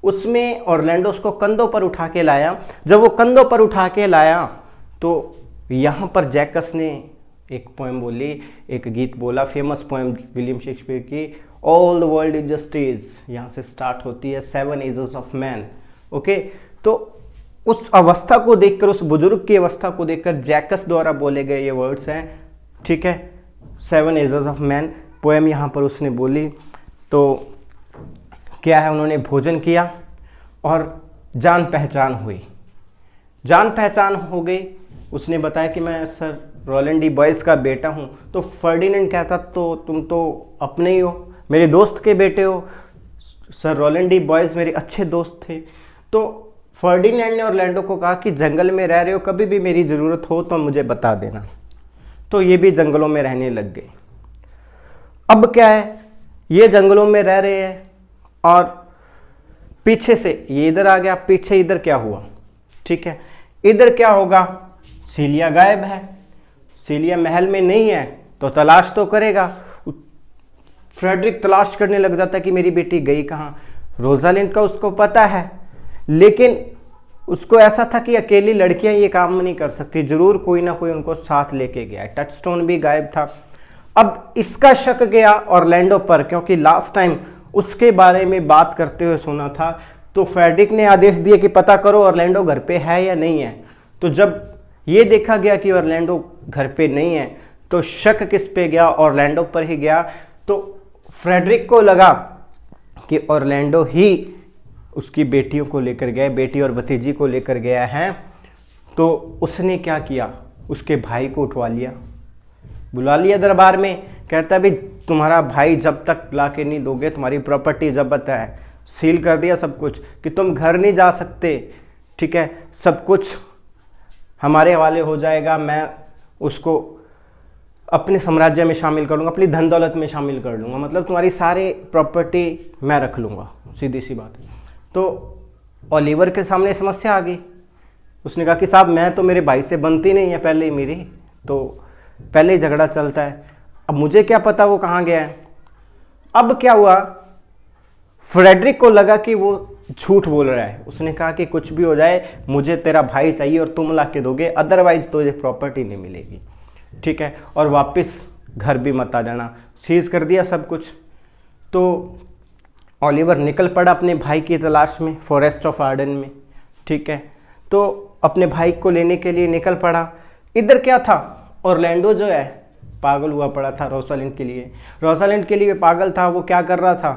उसमें ऑरलैंडो उसको कंधों पर उठा के लाया। जब वो कंधों पर उठा के लाया तो यहाँ पर जैकस ने एक पोएम बोली, एक गीत बोला, फेमस पोएम विलियम शेक्सपियर की, all the world is a stage, यहाँ से स्टार्ट होती है, 7 एजेस ऑफ मैन। ओके, तो उस अवस्था को देखकर, उस बुजुर्ग की अवस्था को देखकर जैकस द्वारा बोले गए ये वर्ड्स हैं, ठीक है, 7 एजेस ऑफ मैन पोएम यहाँ पर उसने बोली। तो क्या है, उन्होंने भोजन किया और जान पहचान हुई। जान पहचान हो गई, उसने बताया कि मैं सर रोलैंड डी बॉयस का बेटा हूँ। तो फर्डिनेंड कहता तो तुम तो अपने ही हो, मेरे दोस्त के बेटे हो। सर रोलैंड डी बॉयस मेरे अच्छे दोस्त थे। तो फर्डिनेंड ने ऑरलैंडो को कहा कि जंगल में रह रहे हो, कभी भी मेरी ज़रूरत हो तो मुझे बता देना। तो ये भी जंगलों में रहने लग गए। अब क्या है, ये जंगलों में रह रहे हैं और पीछे से ये इधर आ गया। पीछे इधर क्या हुआ, ठीक है, इधर क्या होगा, सीलिया गायब है। सीलिया महल में नहीं है तो तलाश तो करेगा। फ्रेडरिक तलाश करने लग जाता है कि मेरी बेटी गई कहाँ। रोजालिंड का उसको पता है, लेकिन उसको ऐसा था कि अकेली लड़कियां ये काम नहीं कर सकती, जरूर कोई ना कोई उनको साथ लेके गया। टचस्टोन भी गायब था। अब इसका शक गया ऑरलैंडो पर, क्योंकि लास्ट टाइम उसके बारे में बात करते हुए सुना था। तो फ्रेडरिक ने आदेश दिया कि पता करो ऑरलैंडो घर पे है या नहीं है। तो जब ये देखा गया कि ऑरलैंडो घर पे नहीं है तो शक किस पे गया, ऑरलैंडो पर ही गया। तो फ्रेडरिक को लगा कि ऑरलैंडो ही उसकी बेटियों को लेकर गया, बेटी और भतीजी को लेकर गया है। तो उसने क्या किया, उसके भाई को उठवा लिया, बुला लिया दरबार में। कहता भी तुम्हारा भाई जब तक ला के नहीं दोगे तुम्हारी प्रॉपर्टी जब्त है। सील कर दिया सब कुछ कि तुम घर नहीं जा सकते, ठीक है, सब कुछ हमारे हवाले हो जाएगा। मैं उसको अपने साम्राज्य में शामिल कर लूँगा, अपनी धन दौलत में शामिल कर लूँगा, मतलब तुम्हारी सारी प्रॉपर्टी मैं रख लूँगा, सीधी सी बात है। तो ओलिवर के सामने समस्या आ गई। उसने कहा कि साहब मैं तो मेरे भाई से बनती नहीं है पहले ही मेरी, तो पहले ही झगड़ा चलता है, अब मुझे क्या पता वो कहाँ गया है। अब क्या हुआ, फ्रेडरिक को लगा कि वो झूठ बोल रहा है। उसने कहा कि कुछ भी हो जाए मुझे तेरा भाई चाहिए और तुम ला के दोगे, अदरवाइज तुझे प्रॉपर्टी नहीं मिलेगी, ठीक है, और वापस घर भी मत आ जाना। सीज कर दिया सब कुछ। तो ओलिवर निकल पड़ा अपने भाई की तलाश में फॉरेस्ट ऑफ आर्डन में, ठीक है। तो अपने भाई को लेने के लिए निकल पड़ा। इधर क्या था, ऑरलैंडो जो है पागल हुआ पड़ा था रोसालिंड के लिए। रोसालिंड के लिए पागल था। वो क्या कर रहा था,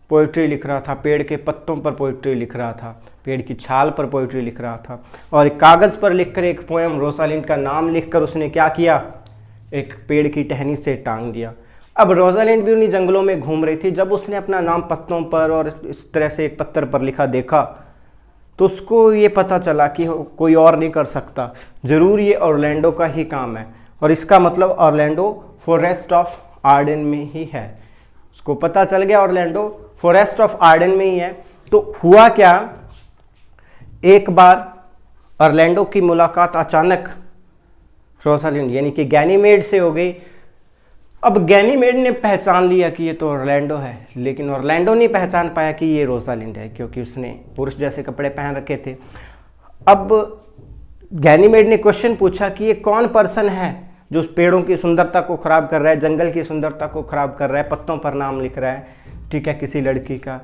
पोइट्री लिख रहा था, पेड़ के पत्तों पर पोइट्री लिख रहा था, पेड़ की छाल पर पोइट्री लिख रहा था। और एक कागज़ पर लिखकर एक पोएम रोसालिंड का नाम लिखकर उसने क्या किया, एक पेड़ की टहनी से टांग दिया। अब रोसालिंड भी उन्हीं जंगलों में घूम रही थी। जब उसने अपना नाम पत्तों पर और इस तरह से एक पत्थर पर लिखा देखा तो उसको ये पता चला कि कोई और नहीं कर सकता, ज़रूर ये ऑरलैंडो का ही काम है। और इसका मतलब ऑरलैंडो फॉरेस्ट ऑफ आर्डन में ही है। उसको पता चल गया ऑरलैंडो फॉरेस्ट ऑफ आर्डन में ही है। तो हुआ क्या, एक बार ऑरलैंडो की मुलाकात अचानक रोसालिंड यानी कि गैनीमेड से हो गई। अब गैनीमेड ने पहचान लिया कि ये तो ऑरलैंडो है, लेकिन ऑरलैंडो नहीं पहचान पाया कि ये रोसालिंड है, क्योंकि उसने पुरुष जैसे कपड़े पहन रखे थे। अब गैनीमेड ने क्वेश्चन पूछा कि ये कौन पर्सन है जो पेड़ों की सुंदरता को खराब कर रहा है, जंगल की सुंदरता को खराब कर रहा है, पत्तों पर नाम लिख रहा है, ठीक है, किसी लड़की का।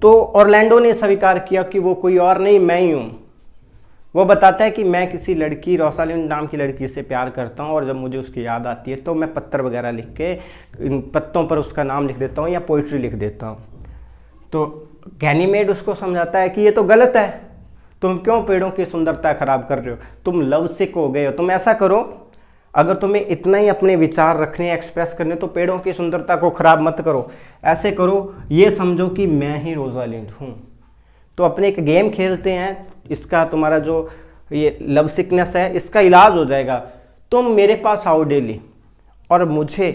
तो ऑरलैंडो ने स्वीकार किया कि वो कोई और नहीं, मैं ही हूँ। वो बताता है कि मैं किसी लड़की रोसालिंड नाम की लड़की से प्यार करता हूँ और जब मुझे उसकी याद आती है तो मैं पत्थर वगैरह लिख के इन पत्तों पर उसका नाम लिख देता हूँ या पोइट्री लिख देता हूँ। तो गैनीमेड उसको समझाता है कि ये तो गलत है, तुम क्यों पेड़ों की सुंदरता खराब कर रहे हो, तुम लव सिक हो गए हो। तुम ऐसा करो, अगर तुम्हें इतना ही अपने विचार रखने एक्सप्रेस करने तो पेड़ों की सुंदरता को खराब मत करो, ऐसे करो ये समझो कि मैं ही रोसालिंड हूँ। तो अपने एक गेम खेलते हैं, इसका तुम्हारा जो ये लव सिकनेस है इसका इलाज हो जाएगा। तुम मेरे पास आओ डेली और मुझे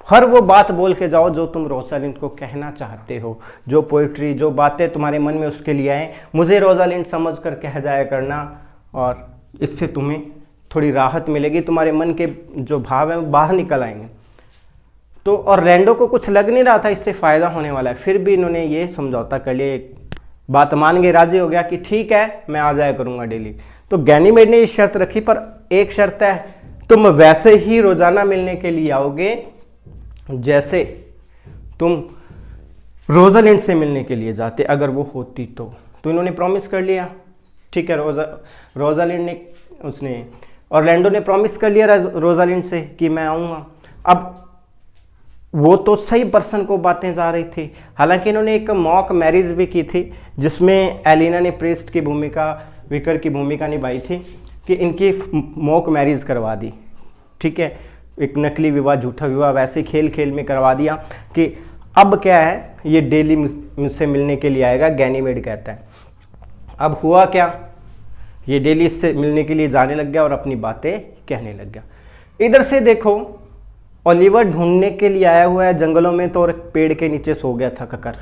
हर वो बात बोल के जाओ जो तुम रोसालिंड को कहना चाहते हो, जो पोइट्री जो बातें तुम्हारे मन में उसके लिए आए, मुझे रोसालिंड समझ कर कह जाया करना, और इससे तुम्हें थोड़ी राहत मिलेगी, तुम्हारे मन के जो भाव हैं वो बाहर निकल आएंगे। तो ऑरलैंडो को कुछ लग नहीं रहा था इससे फ़ायदा होने वाला है, फिर भी इन्होंने ये समझौता कर लिया, बात मान के राजी हो गया कि ठीक है मैं आ जाया करूँगा डेली। तो गैनीमेड ने ये शर्त रखी, पर एक शर्त है, तुम वैसे ही रोज़ाना मिलने के लिए आओगे जैसे तुम रोसालिंड से मिलने के लिए जाते, अगर वो होती तो इन्होंने प्रॉमिस कर लिया, ठीक है। रोसालिंड ने ऑरलैंडो ने प्रॉमिस कर लिया रोसालिंड से कि मैं आऊँगा। अब वो तो सही पर्सन को बातें जा रही थी। हालांकि इन्होंने एक मॉक मैरिज भी की थी जिसमें एलिना ने प्रीस्ट की भूमिका, विकर की भूमिका निभाई थी कि इनकी मॉक मैरिज करवा दी, ठीक है, एक नकली विवाह, झूठा विवाह वैसे खेल खेल में करवा दिया कि अब क्या है, ये डेली मुझसे मिलने के लिए आएगा, गैनीमेड कहता है। अब हुआ क्या, ये डेली इससे मिलने के लिए जाने लग गया और अपनी बातें कहने लग गया। इधर से देखो, ओलिवर ढूंढने के लिए आया हुआ है जंगलों में, तो और पेड़ के नीचे सो गया था ककर।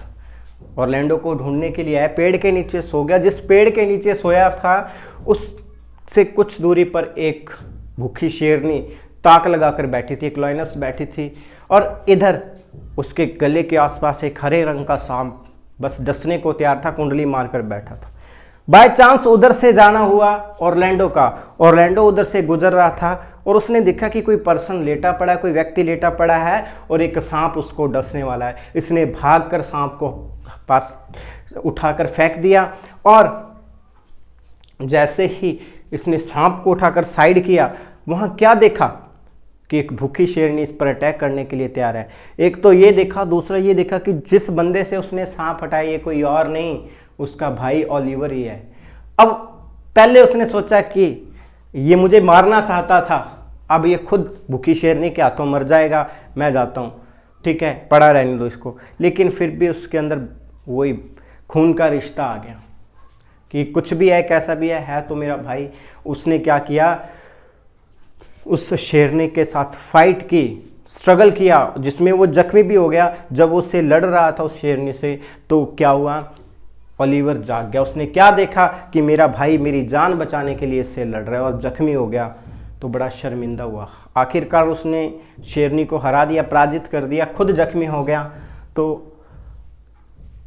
ऑरलैंडो को ढूंढने के लिए आया, पेड़ के नीचे सो गया। जिस पेड़ के नीचे सोया था उससे कुछ दूरी पर एक भूखी शेरनी ताक लगाकर बैठी थी, एक लाइनस बैठी थी, और इधर उसके गले के आसपास एक हरे रंग का सांप बस डसने को तैयार था, कुंडली मारकर बैठा था। बाय चांस उधर से जाना हुआ ऑरलैंडो का, ऑरलैंडो उधर से गुजर रहा था और उसने देखा कि कोई पर्सन लेटा पड़ा है, कोई व्यक्ति लेटा पड़ा है और एक सांप उसको डसने वाला है। इसने भागकर सांप को पास उठाकर फेंक दिया और जैसे ही इसने सांप को उठाकर साइड किया, वहां क्या देखा कि एक भूखी शेरनी इस पर अटैक करने के लिए तैयार है। एक तो ये देखा, दूसरा ये देखा कि जिस बंदे से उसने सांप हटाया ये कोई और नहीं, उसका भाई ओलिवर ही है। अब पहले उसने सोचा कि ये मुझे मारना चाहता था, अब ये खुद भूखी शेरनी के हाथों मर जाएगा, मैं जाता हूँ, ठीक है, पड़ा रहने दो इसको। लेकिन फिर भी उसके अंदर वही खून का रिश्ता आ गया कि कुछ भी है, कैसा भी है तो मेरा भाई। उसने क्या किया, उस शेरनी के साथ फाइट की, स्ट्रगल किया, जिसमें वो जख्मी भी हो गया। जब वो उससे लड़ रहा था उस शेरनी से, तो क्या हुआ, ओलिवर जाग गया। उसने क्या देखा कि मेरा भाई मेरी जान बचाने के लिए इससे लड़ रहा है और जख्मी हो गया, तो बड़ा शर्मिंदा हुआ। आखिरकार उसने शेरनी को हरा दिया, पराजित कर दिया, खुद जख्मी हो गया। तो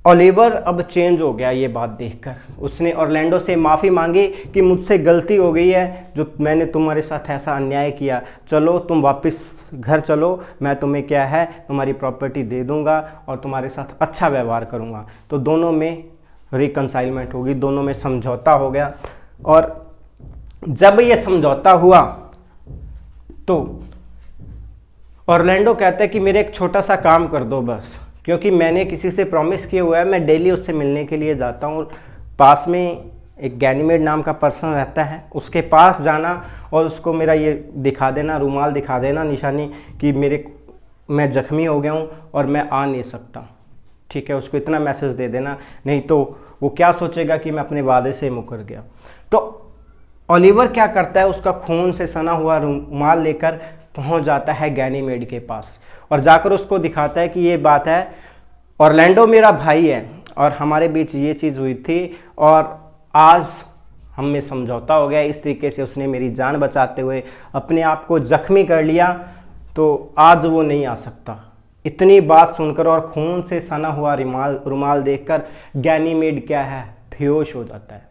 ओलिवर अब चेंज हो गया ये बात देखकर। उसने ऑरलैंडो से माफ़ी मांगी कि मुझसे गलती हो गई है, जो मैंने तुम्हारे साथ ऐसा अन्याय किया, चलो तुम वापस घर चलो, मैं तुम्हें क्या है तुम्हारी प्रॉपर्टी दे दूंगा और तुम्हारे साथ अच्छा व्यवहार करूंगा। तो दोनों में रिकंसाइलमेंट होगी, दोनों में समझौता हो गया। और जब ये समझौता हुआ तो ऑरलैंडो कहता है कि मेरे एक छोटा सा काम कर दो बस, क्योंकि मैंने किसी से प्रॉमिस किया हुआ है, मैं डेली उससे मिलने के लिए जाता हूँ। पास में एक गैनीमेड नाम का पर्सन रहता है, उसके पास जाना और उसको मेरा ये दिखा देना, रुमाल दिखा देना निशानी कि मैं जख्मी हो गया हूँ और मैं आ नहीं सकता, ठीक है। उसको इतना मैसेज दे देना, नहीं तो वो क्या सोचेगा कि मैं अपने वादे से मुकर गया। तो ओलिवर क्या करता है, उसका खून से सना हुआ रुमाल लेकर पहुंच जाता है गैनीमेड के पास और जाकर उसको दिखाता है कि ये बात है, ऑरलैंडो मेरा भाई है और हमारे बीच ये चीज़ हुई थी और आज हम में समझौता हो गया। इस तरीके से उसने मेरी जान बचाते हुए अपने आप को जख्मी कर लिया, तो आज वो नहीं आ सकता। इतनी बात सुनकर और खून से सना हुआ रुमाल देखकर गैनीमेड क्या है, बेहोश हो जाता है।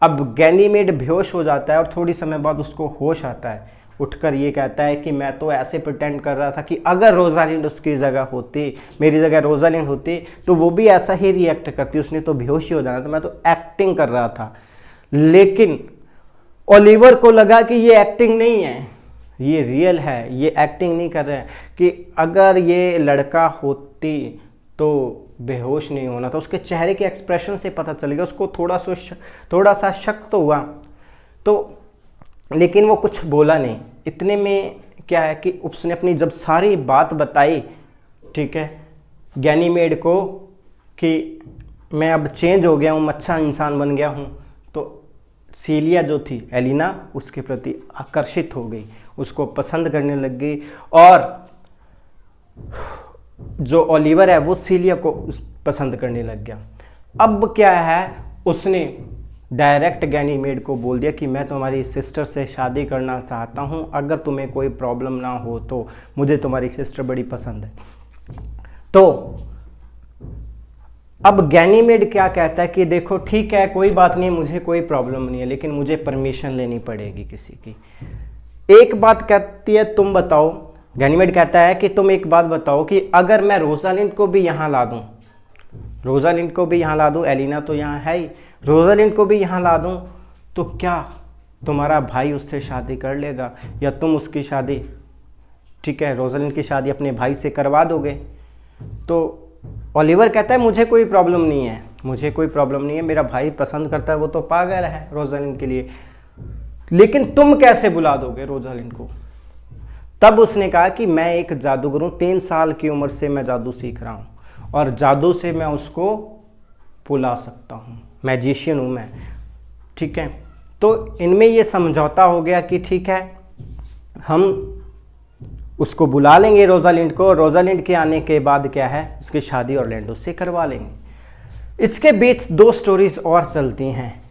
अब गैनीमेड बेहोश हो जाता है और थोड़ी समय बाद उसको होश आता है। उठकर ये कहता है कि मैं तो ऐसे प्रिटेंड कर रहा था कि अगर रोजालिंड उसकी जगह होती, मेरी जगह रोजालिंड होती, तो वो भी ऐसा ही रिएक्ट करती, उसने तो बेहोश ही हो जाना था, मैं तो एक्टिंग कर रहा था। लेकिन ओलिवर को लगा कि ये एक्टिंग नहीं है, ये रियल है, ये एक्टिंग नहीं कर रहे हैं, कि अगर ये लड़का होती तो बेहोश नहीं होना था। उसके चेहरे के एक्सप्रेशन से पता चल गया, उसको थोड़ा सा शक तो हुआ, तो लेकिन वो कुछ बोला नहीं। इतने में क्या है कि उसने अपनी जब सारी बात बताई, ठीक है, गैनीमेड को कि मैं अब चेंज हो गया हूँ, अच्छा इंसान बन गया हूँ, तो सीलिया जो थी एलिना उसके प्रति आकर्षित हो गई, उसको पसंद करने लग गई और जो ओलिवर है वो सीलिया को पसंद करने लग गया। अब क्या है, उसने डायरेक्ट गैनीमेड को बोल दिया कि मैं तुम्हारी सिस्टर से शादी करना चाहता हूँ, अगर तुम्हें कोई प्रॉब्लम ना हो तो, मुझे तुम्हारी सिस्टर बड़ी पसंद है। तो अब गैनीमेड क्या कहता है कि देखो ठीक है, कोई बात नहीं, मुझे कोई प्रॉब्लम नहीं है, लेकिन मुझे परमिशन लेनी पड़ेगी किसी की। एक बात कहती है, तुम बताओ, गैनीमेड कहता है कि तुम एक बात बताओ कि अगर मैं रोजालिंड को भी यहाँ ला दूँ, रोजालिंड को भी यहाँ ला दूँ, एलिना तो यहाँ है ही, रोजालिंड को भी यहाँ ला दूँ, तो क्या तुम्हारा भाई उससे शादी कर लेगा या तुम उसकी शादी ठीक है, रोजालिंड की शादी अपने भाई से करवा दोगे। तो ओलिवर कहता है मुझे कोई प्रॉब्लम नहीं है, मुझे कोई प्रॉब्लम नहीं है, मेरा भाई पसंद करता है, वो तो पागल है रोजालिंड के लिए, लेकिन तुम कैसे बुला दोगे रोजालिंड को? तब उसने कहा कि मैं एक जादूगर हूँ, 3 साल की उम्र से मैं जादू सीख रहा हूँ और जादू से मैं उसको बुला सकता हूँ, मैजिशियन हूँ मैं। ठीक है, तो इनमें ये समझौता हो गया कि ठीक है हम उसको बुला लेंगे रोजालिंड को, रोजालिंड के आने के बाद क्या है उसकी शादी ऑरलैंडो से करवा लेंगे। इसके बीच 2 स्टोरीज और चलती हैं,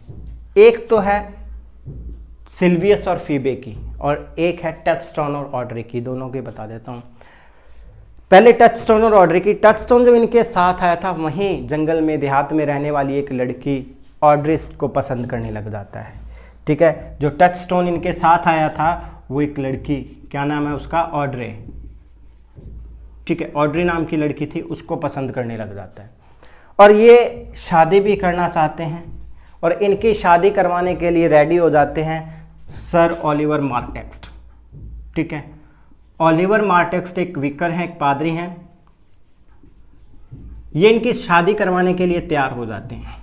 एक तो है सिल्वियस और फीबे की और एक है टचस्टोन और ऑड्रे की। दोनों के बता देता हूँ। पहले टचस्टोन और ऑड्रे की। टचस्टोन जो इनके साथ आया था वहीं जंगल में देहात में रहने वाली एक लड़की ऑड्रे को पसंद करने लग जाता है। ठीक है, जो टचस्टोन इनके साथ आया था वो एक लड़की, क्या नाम है उसका, ऑड्रे। ठीक है, ऑड्रे नाम की लड़की थी, उसको पसंद करने लग जाता है और ये शादी भी करना चाहते हैं और इनकी शादी करवाने के लिए रेडी हो जाते हैं सर ओलिवर मार्टेक्स्ट। ठीक है, ओलिवर मार्टेक्स्ट एक विकर हैं, एक पादरी हैं, ये इनकी शादी करवाने के लिए तैयार हो जाते हैं,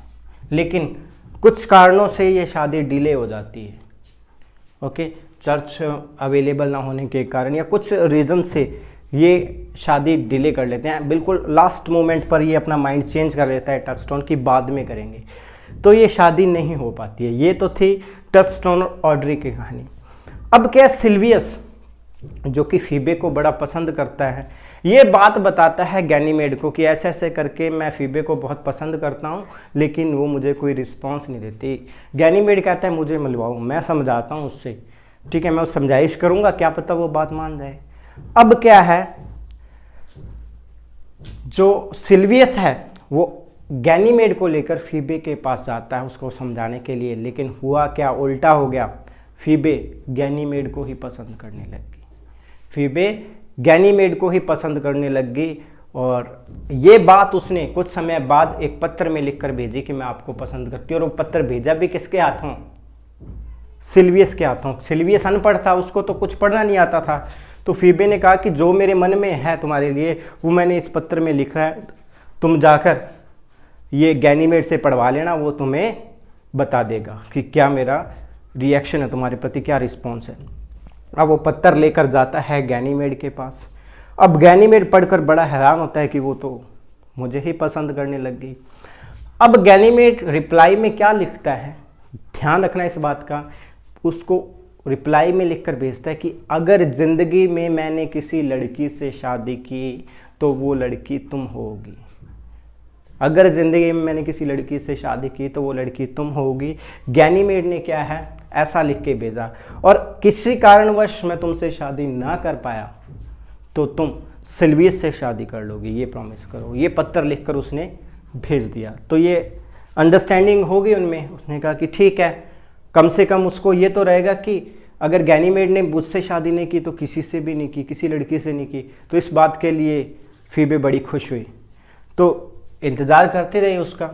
लेकिन कुछ कारणों से ये शादी डिले हो जाती है। ओके, चर्च अवेलेबल ना होने के कारण या कुछ रीज़न से ये शादी डिले कर लेते हैं। बिल्कुल लास्ट मोमेंट पर ये अपना माइंड चेंज कर लेता है टचस्टोन की, बाद में करेंगे, तो ये शादी नहीं हो पाती है। ये तो थी टचस्टोन और ऑड्रे की कहानी। अब क्या, सिल्वियस जो कि फीबे को बड़ा पसंद करता है, ये बात बताता है गैनीमेड को कि ऐसे ऐसे करके मैं फीबे को बहुत पसंद करता हूँ लेकिन वो मुझे कोई रिस्पॉन्स नहीं देती। गैनीमेड कहता है मुझे मिलवाओ, मैं समझाता हूँ उससे। ठीक है, मैं समझाइश करूँगा, क्या पता वो बात मान जाए। अब क्या है, जो सिल्वियस है वो गैनीमेड को लेकर फीबे के पास जाता है उसको समझाने के लिए, लेकिन हुआ क्या, उल्टा हो गया। फीबे गैनीमेड को ही पसंद करने लगी। फीबे गैनीमेड को ही पसंद करने लग गई और ये बात उसने कुछ समय बाद एक पत्र में लिखकर भेजी कि मैं आपको पसंद करती हूँ। और वो पत्र भेजा भी किसके हाथों, सिल्वियस के हाथों। सिल्वियस अनपढ़ था, उसको तो कुछ पढ़ना नहीं आता था। तो फीबे ने कहा कि जो मेरे मन में है तुम्हारे लिए वो मैंने इस पत्र में लिखा है, तुम जाकर ये गैनीमेड से पढ़वा लेना, वो तुम्हें बता देगा कि क्या मेरा रिएक्शन है तुम्हारे प्रति, क्या रिस्पॉन्स है। अब वो पत्र लेकर जाता है गैनीमेड के पास। अब गैनीमेड पढ़कर बड़ा हैरान होता है कि वो तो मुझे ही पसंद करने लग गई। अब गैनीमेड रिप्लाई में क्या लिखता है, ध्यान रखना इस बात का, उसको रिप्लाई में लिखकर भेजता है कि अगर ज़िंदगी में मैंने किसी लड़की से शादी की तो वो लड़की तुम होगी। अगर ज़िंदगी में मैंने किसी लड़की से शादी की तो वो लड़की तुम होगी। गैनीमेड ने क्या है ऐसा लिख के भेजा, और किसी कारणवश मैं तुमसे शादी ना कर पाया तो तुम सिल्वियस से शादी कर लोगी, ये प्रॉमिस करो। ये पत्र लिखकर उसने भेज दिया। तो ये अंडरस्टैंडिंग हो गई उनमें। उसने कहा कि ठीक है, कम से कम उसको ये तो रहेगा कि अगर गैनीमेड ने मुझसे शादी नहीं की तो किसी से भी नहीं की, किसी लड़की से नहीं की। तो इस बात के लिए फीबे बड़ी खुश हुई। तो इंतज़ार करते रहे उसका।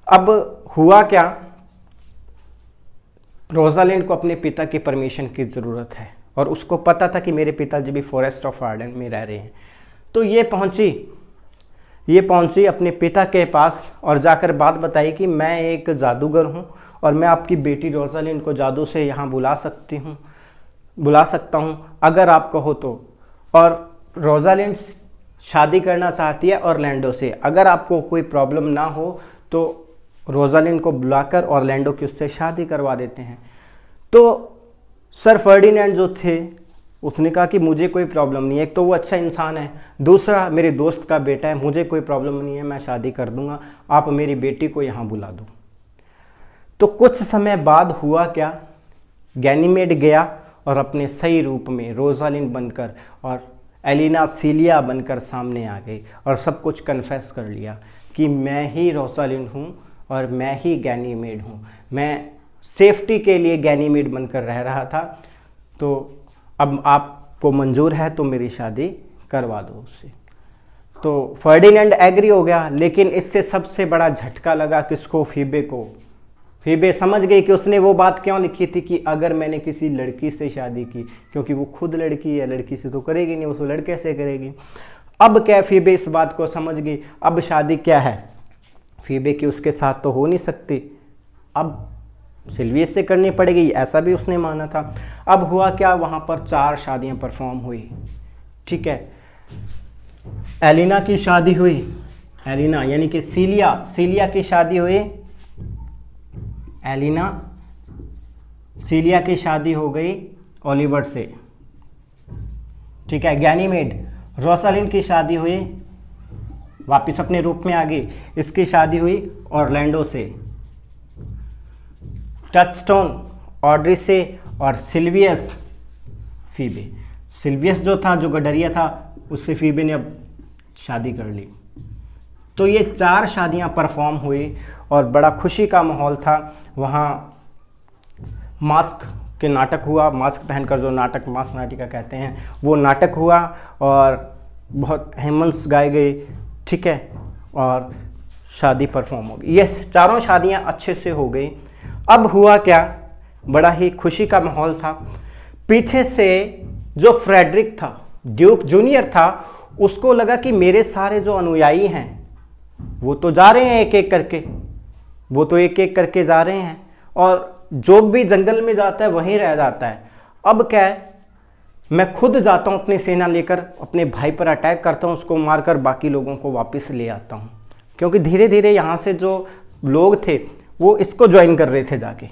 अब हुआ क्या, रोजालिंड को अपने पिता की परमिशन की ज़रूरत है और उसको पता था कि मेरे पिताजी भी फॉरेस्ट ऑफ आर्डन में रह रहे हैं। तो ये पहुंची अपने पिता के पास और जाकर बात बताई कि मैं एक जादूगर हूं और मैं आपकी बेटी रोजालिंड को जादू से यहाँ बुला सकता हूँ अगर आप कहो तो। और रोजालिंड शादी करना चाहती है ऑरलैंडो से। अगर आपको कोई प्रॉब्लम ना हो तो रोजालिंड को बुलाकर ऑरलैंडो की उससे शादी करवा देते हैं। तो सर फर्डिनेंड जो थे उसने कहा कि मुझे कोई प्रॉब्लम नहीं है, एक तो वो अच्छा इंसान है, दूसरा मेरे दोस्त का बेटा है, मुझे कोई प्रॉब्लम नहीं है, मैं शादी कर दूंगा, आप मेरी बेटी को यहाँ बुला दो। तो कुछ समय बाद हुआ क्या, गैनीमेड गया और अपने सही रूप में रोजालिंड बनकर और एलिना सीलिया बनकर सामने आ गई और सब कुछ कन्फेस कर लिया कि मैं ही रोजालिंड हूँ और मैं ही गैनीमेड हूँ। मैं सेफ्टी के लिए गैनीमेड बनकर रह रहा था, तो अब आपको मंजूर है तो मेरी शादी करवा दो उससे। तो फर्डिनेंड एग्री हो गया, लेकिन इससे सबसे बड़ा झटका लगा किसको, फीबे को। फीबे समझ गई कि उसने वो बात क्यों लिखी थी कि अगर मैंने किसी लड़की से शादी की, क्योंकि वो खुद लड़की है, लड़की से तो करेगी नहीं, वो तो लड़के से करेगी। अब क्या फीबे इस बात को समझ गई, अब शादी क्या है फीबे की उसके साथ तो हो नहीं सकती, अब सिल्वियस से करनी पड़ेगी, ऐसा भी उसने माना था। अब हुआ क्या, वहाँ पर 4 शादियाँ परफॉर्म हुई, ठीक है। एलिना की शादी हुई, एलिना यानी कि सीलिया की शादी हुई, एलिना सीलिया की शादी हो गई ओलिवर से, ठीक है। गैनीमेड रोसालिंड की शादी हुई, वापस अपने रूप में आ गई, इसकी शादी हुई ऑरलैंडो से। टचस्टोन ऑड्री से, और सिल्वियस फीबे, सिल्वियस जो था जो गडरिया था उससे फीबे ने अब शादी कर ली। तो ये 4 शादियां परफॉर्म हुई और बड़ा खुशी का माहौल था वहाँ। मास्क के नाटक हुआ, मास्क पहनकर जो नाटक मास्क नाटिका कहते हैं वो नाटक हुआ और बहुत हेमंस गाए गए, ठीक है, और शादी परफॉर्म हो गई। ये 4 शादियां अच्छे से हो गई। अब हुआ क्या, बड़ा ही खुशी का माहौल था। पीछे से जो फ्रेडरिक था, ड्यूक जूनियर था, उसको लगा कि मेरे सारे जो अनुयायी हैं वो तो जा रहे हैं एक एक करके, वो तो एक एक करके जा रहे हैं, और जो भी जंगल में जाता है वहीं रह जाता है। अब क्या है, मैं खुद जाता हूँ अपनी सेना लेकर, अपने भाई पर अटैक करता हूँ, उसको मारकर बाकी लोगों को वापस ले आता हूँ। क्योंकि धीरे धीरे यहाँ से जो लोग थे वो इसको ज्वाइन कर रहे थे जाके,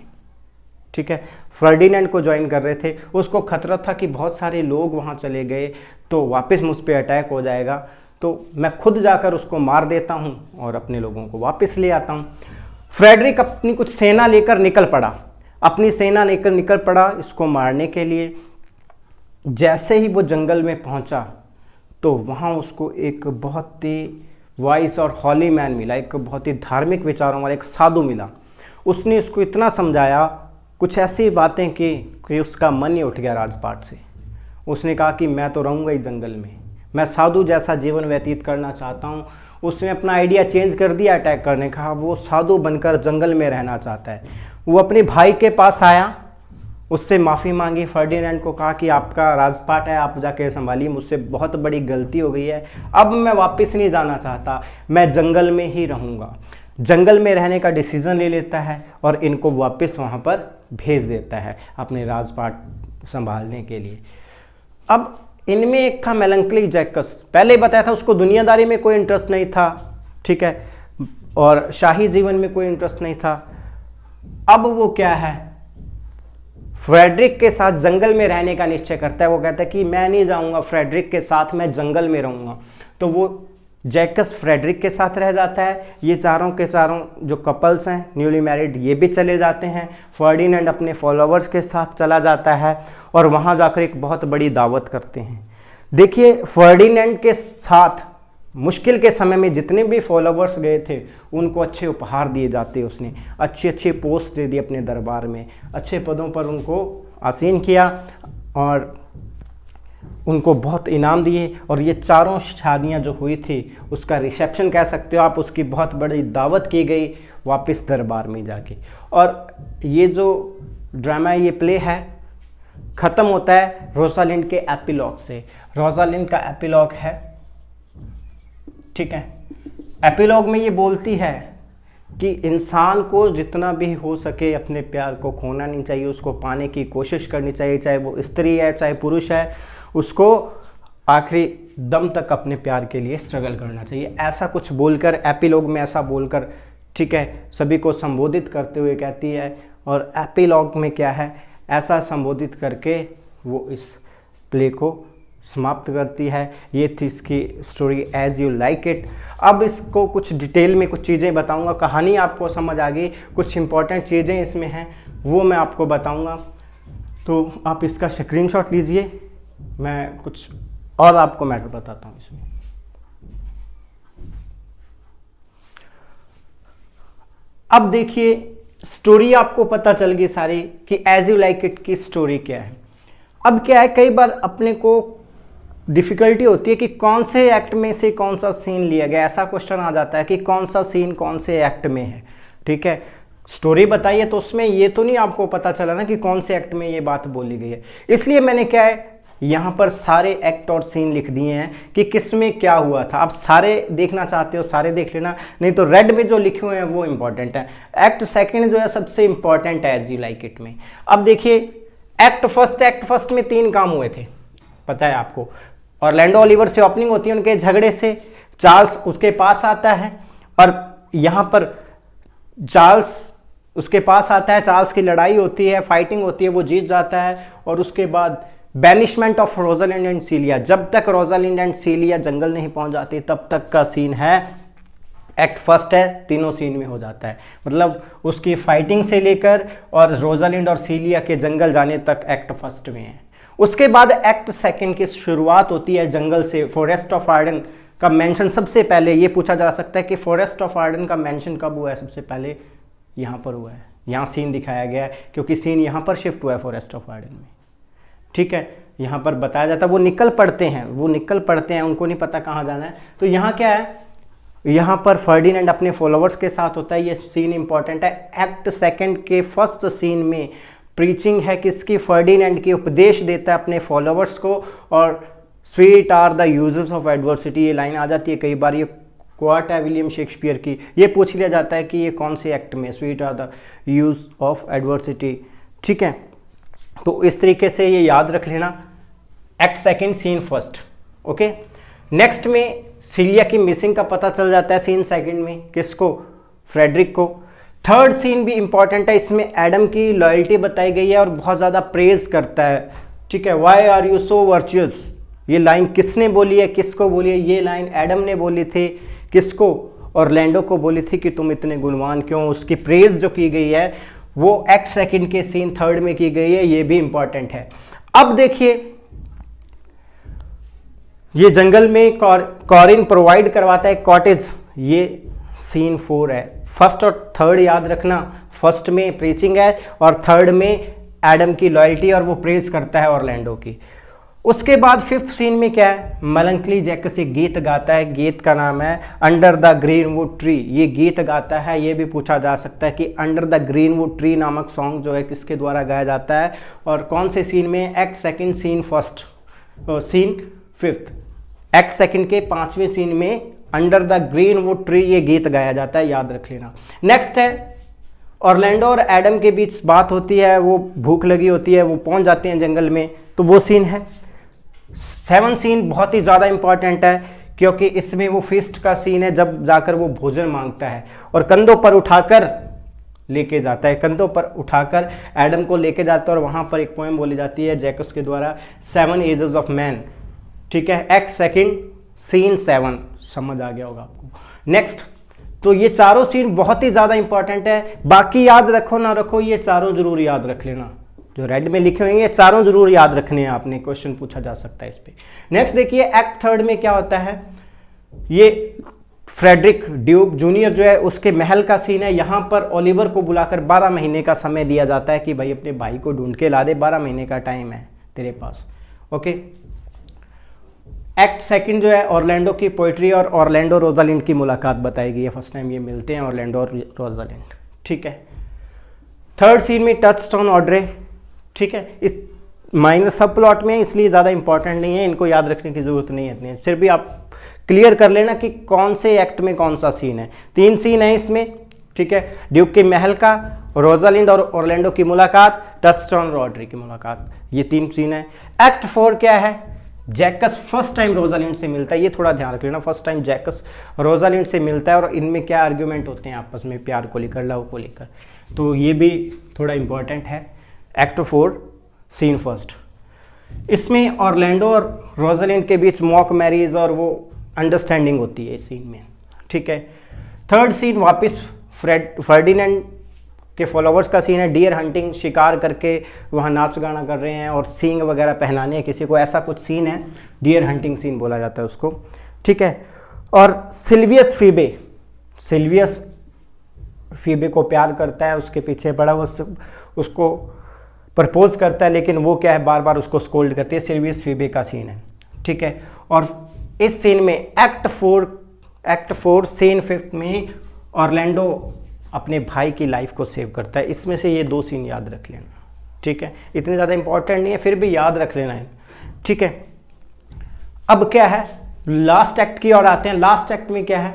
ठीक है, फर्डिनेंड को ज्वाइन कर रहे थे। उसको खतरा था कि बहुत सारे लोग वहाँ चले गए तो वापस मुझ पर अटैक हो जाएगा, तो मैं खुद जाकर उसको मार देता हूँ और अपने लोगों को वापस ले आता हूँ। फ्रेडरिक अपनी कुछ सेना लेकर निकल पड़ा, अपनी सेना लेकर निकल पड़ा इसको मारने के लिए। जैसे ही वो जंगल में पहुंचा तो वहाँ उसको एक बहुत ही वाइस और हॉली मैन मिला, एक बहुत ही धार्मिक विचारों वाला एक साधु मिला। उसने इसको इतना समझाया, कुछ ऐसी बातें की कि उसका मन ही उठ गया राजपाट से। उसने कहा कि मैं तो रहूँगा ही जंगल में, मैं साधु जैसा जीवन व्यतीत करना चाहता हूँ। उसने अपना आइडिया चेंज कर दिया अटैक करने का, वो साधु बनकर जंगल में रहना चाहता है। वो अपने भाई के पास आया, उससे माफ़ी मांगी, फर्डिनेंड को कहा कि आपका राजपाट है, आप जाके संभालिए, मुझसे बहुत बड़ी गलती हो गई है, अब मैं वापस नहीं जाना चाहता, मैं जंगल में ही रहूँगा। जंगल में रहने का डिसीज़न ले लेता है और इनको वापस वहाँ पर भेज देता है अपने राजपाट संभालने के लिए। अब इनमें एक था मेलंकली जैकस, पहले बताया था उसको दुनियादारी में कोई इंटरेस्ट नहीं था, ठीक है, और शाही जीवन में कोई इंटरेस्ट नहीं था। अब वो क्या है, फ्रेडरिक के साथ जंगल में रहने का निश्चय करता है। वो कहता है कि मैं नहीं जाऊंगा फ्रेडरिक के साथ, मैं जंगल में रहूंगा। तो वो जैकस फ्रेडरिक के साथ रह जाता है। ये चारों के चारों जो कपल्स हैं न्यूली मैरिड, ये भी चले जाते हैं। फर्डिनेंड अपने फॉलोअर्स के साथ चला जाता है और वहाँ जाकर एक बहुत बड़ी दावत करते हैं। देखिए, फर्डिनेंड के साथ मुश्किल के समय में जितने भी फॉलोअर्स गए थे उनको अच्छे उपहार दिए जाते, उसने अच्छी अच्छी पोस्ट दे दी अपने दरबार में, अच्छे पदों पर उनको आसीन किया और उनको बहुत इनाम दिए। और ये चारों शादियां जो हुई थी उसका रिसेप्शन कह सकते हो आप, उसकी बहुत बड़ी दावत की गई वापस दरबार में जाके। और ये जो ड्रामा है, ये प्ले है, ख़त्म होता है रोसालिंड के एपिलॉग से। रोसालिंड का एपिलॉग है, ठीक है। एपिलॉग में ये बोलती है कि इंसान को जितना भी हो सके अपने प्यार को खोना नहीं चाहिए, उसको पाने की कोशिश करनी चाहिए, चाहे वो स्त्री है चाहे पुरुष है, उसको आखिरी दम तक अपने प्यार के लिए स्ट्रगल करना चाहिए। ऐसा कुछ बोलकर एपिलॉग में ऐसा बोलकर, ठीक है, सभी को संबोधित करते हुए कहती है। और एपिलॉग में क्या है, ऐसा संबोधित करके वो इस प्ले को समाप्त करती है। ये थी इसकी story as you like it. अब इसको कुछ डिटेल में कुछ चीज़ें बताऊंगा, कहानी आपको समझ आ गई, कुछ इंपॉर्टेंट चीज़ें इसमें हैं वो मैं आपको बताऊंगा। तो आप इसका स्क्रीनशॉट लीजिए, मैं कुछ और आपको मैटर बताता हूँ इसमें। अब देखिए, स्टोरी आपको पता चल गई सारी कि एज यू लाइक इट की स्टोरी क्या है। अब क्या है, कई बार अपने को डिफ़िकल्टी होती है कि कौन से एक्ट में से कौन सा सीन लिया गया। ऐसा क्वेश्चन आ जाता है कि कौन सा सीन कौन से एक्ट में है, ठीक है। स्टोरी बताई है तो उसमें ये तो नहीं आपको पता चला ना कि कौन से एक्ट में ये बात बोली गई है। इसलिए मैंने क्या है यहाँ पर सारे एक्ट और सीन लिख दिए हैं कि किस में क्या हुआ था। आप सारे देखना चाहते हो सारे देख लेना, नहीं तो रेड में जो लिखे हुए हैं वो इंपॉर्टेंट है। एक्ट सेकंड जो है सबसे इंपॉर्टेंट है एज यू लाइक इट में। अब देखिए एक्ट फर्स्ट में 3 काम हुए थे, पता है आपको। ऑरलैंडो ओलिवर से ओपनिंग होती है उनके झगड़े से, चार्ल्स उसके पास आता है और यहाँ पर चार्ल्स उसके पास आता है, चार्ल्स की लड़ाई होती है, फाइटिंग होती है, वो जीत जाता है। और उसके बाद बैनिशमेंट ऑफ रोजालिंड एंड सीलिया, जब तक रोजालिंड एंड सीलिया जंगल नहीं पहुंच जाती तब तक का सीन है एक्ट फर्स्ट है, तीनों सीन में हो जाता है। मतलब उसकी फाइटिंग से लेकर और रोजालिंड और सीलिया के जंगल जाने तक एक्ट फर्स्ट में है। उसके बाद एक्ट सेकंड की शुरुआत होती है जंगल से। फॉरेस्ट ऑफ आर्डन का मेंशन सबसे पहले, ये पूछा जा सकता है कि फॉरेस्ट ऑफ आर्डन का मेंशन कब हुआ है, सबसे पहले यहाँ पर हुआ है। यहाँ सीन दिखाया गया है क्योंकि सीन यहाँ पर शिफ्ट हुआ है फॉरेस्ट ऑफ आर्डन में, ठीक है। यहाँ पर बताया जाता है वो निकल पड़ते हैं, उनको नहीं पता कहाँ जाना है। तो यहाँ क्या है, यहाँ पर फर्डिनेंड अपने फॉलोअर्स के साथ होता है, ये सीन इंपॉर्टेंट है। एक्ट सेकंड के फर्स्ट सीन में प्रीचिंग है किसकी, फर्डिनेंड की, उपदेश देता है अपने फॉलोअर्स को। और sweet are the uses of adversity, ये लाइन आ जाती है कई बार, ये क्वाट है विलियम शेक्सपियर की। ये पूछ लिया जाता है कि ये कौन से एक्ट में, sweet are the use of adversity, ठीक है। तो इस तरीके से ये याद रख लेना, act second scene first, okay. Next में सीलिया की मिसिंग का पता चल जाता है सीन सेकंड में, किसको, फ्रेडरिक को। थर्ड सीन भी इंपॉर्टेंट है, इसमें एडम की लॉयल्टी बताई गई है और बहुत ज़्यादा प्रेज करता है, ठीक है। Why are you so virtuous, ये लाइन किसने बोली है, किसको बोली है, ये लाइन एडम ने बोली थी, किसको, ऑरलैंडो को बोली थी कि तुम इतने गुणवान क्यों। उसकी प्रेज जो की गई है वो एक्ट सेकंड के सीन थर्ड में की गई है, ये भी इंपॉर्टेंट है। अब देखिए ये जंगल में कॉरिन प्रोवाइड करवाता है कॉटेज, ये सीन 4 है। फर्स्ट और थर्ड याद रखना, फर्स्ट में प्रीचिंग है और थर्ड में एडम की लॉयल्टी और वो प्रेज करता है ऑरलैंडो की। उसके बाद फिफ्थ सीन में क्या है, मेलंकली जैकस एक गीत गाता है, गीत का नाम है अंडर द ग्रीनवुड ट्री। ये गीत गाता है, ये भी पूछा जा सकता है कि अंडर द ग्रीनवुड ट्री नामक सॉन्ग जो है किसके द्वारा गाया जाता है और कौन से सीन में, act second scene first, scene fifth. Act second के 5वें सीन में अंडर द ग्रीनवुड ट्री ये गीत गाया जाता है, याद रख लेना। नेक्स्ट है ऑरलैंडो और एडम के बीच बात होती है, वो भूख लगी होती है, वो पहुंच जाते हैं जंगल में, तो वो सीन है। 7 सीन बहुत ही ज़्यादा इंपॉर्टेंट है क्योंकि इसमें वो फीस्ट का सीन है, जब जाकर वो भोजन मांगता है और कंधों पर उठाकर लेके जाता है, कंधों पर उठाकर एडम को लेके जाता है और वहाँ पर एक पोएम बोली जाती है जैकस के द्वारा, 7 एजेस ऑफ मैन, ठीक है। एक्ट सेकंड सीन 7, समझ आ गया होगा आपको। नेक्स्ट, तो ये चारों सीन बहुत ही ज़्यादा इंपॉर्टेंट है, बाकी याद रखो ना रखो ये चारों जरूर याद रख लेना, जो रेड में लिखे हुए हैं चारों जरूर याद रखने हैं आपने, क्वेश्चन पूछा जा सकता है इस पे। नेक्स्ट देखिए एक्ट थर्ड में क्या होता है, ये फ्रेडरिक ड्यूक जूनियर जो है उसके महल का सीन है। यहाँ पर ओलिवर को बुलाकर 12 महीने का समय दिया जाता है कि भाई अपने भाई को ढूंढ के ला दे, 12 महीने का टाइम है तेरे पास, ओके। एक्ट सेकंड जो है ऑरलैंडो की पोइट्री और ऑरलैंडो रोजालिंड की मुलाकात बताई गई है, फर्स्ट टाइम ये मिलते हैं ऑरलैंडो और रोजालिंड, ठीक है। थर्ड सीन में टचस्टोन ऑड्रे, ठीक है। इस माइनर सब प्लॉट में इसलिए ज़्यादा इंपॉर्टेंट नहीं है, इनको याद रखने की ज़रूरत नहीं है इतनी, सिर्फ भी आप क्लियर कर लेना कि कौन से एक्ट में कौन सा सीन है। 3 सीन है इसमें, ठीक है। ड्यूक के महल का, रोजालिंड और ऑरलैंडो की मुलाकात, टचस्टोन और ऑड्रे की मुलाकात, ये 3 सीन है। एक्ट 4 क्या है, जैकस फर्स्ट टाइम रोजालिंड से मिलता है, ये थोड़ा ध्यान रख लेना, फर्स्ट टाइम जैकस रोजालिंड से मिलता है और इनमें क्या आर्ग्यूमेंट होते हैं आपस में प्यार को लेकर, लव को लेकर, तो ये भी थोड़ा इंपॉर्टेंट है। एक्ट 4 सीन फर्स्ट, इसमें ऑरलैंडो और रोजालिंड के बीच मॉक मैरिज और वो अंडरस्टैंडिंग होती है इस सीन में, ठीक है। थर्ड सीन वापस फर्डिनेंड के फॉलोवर्स का सीन है, डियर हंटिंग, शिकार करके वहाँ नाच गाना कर रहे हैं और सींग वगैरह पहनाने हैं किसी को, ऐसा कुछ सीन है, डियर हंटिंग सीन बोला जाता है उसको, ठीक है। और सिल्वियस फीबे को प्यार करता है, उसके पीछे पड़ा, वो उसको प्रपोज करता है, लेकिन वो क्या है बार बार उसको स्कोल्ड करती है, सिल्वियस फीबे का सीन है, ठीक है। और इस सीन में एक्ट 4 सीन 5 में ऑरलैंडो अपने भाई की लाइफ को सेव करता है। इसमें से ये 2 सीन याद रख लेना, ठीक है। इतने ज़्यादा इंपॉर्टेंट नहीं है, फिर भी याद रख लेना है, ठीक है। अब क्या है, लास्ट एक्ट की ओर आते हैं। लास्ट एक्ट में क्या है,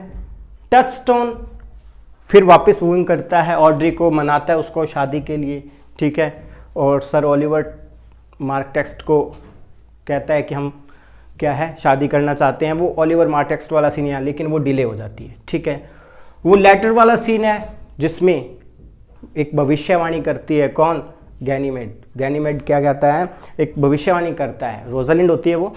टचस्टोन फिर वापस वूइंग करता है, ऑड्री को मनाता है उसको शादी के लिए, ठीक है। और सर ओलिवर मार्क टेक्स्ट को कहता है कि हम क्या है शादी करना चाहते हैं। वो ओलिवर मार्क टेक्स्ट वाला सीन है, लेकिन वो डिले हो जाती है, ठीक है। वो लेटर वाला सीन है जिसमें एक भविष्यवाणी करती है, कौन, गैनीमेड। गैनीमेड क्या कहता है, एक भविष्यवाणी करता है, रोजालिंड होती है वो,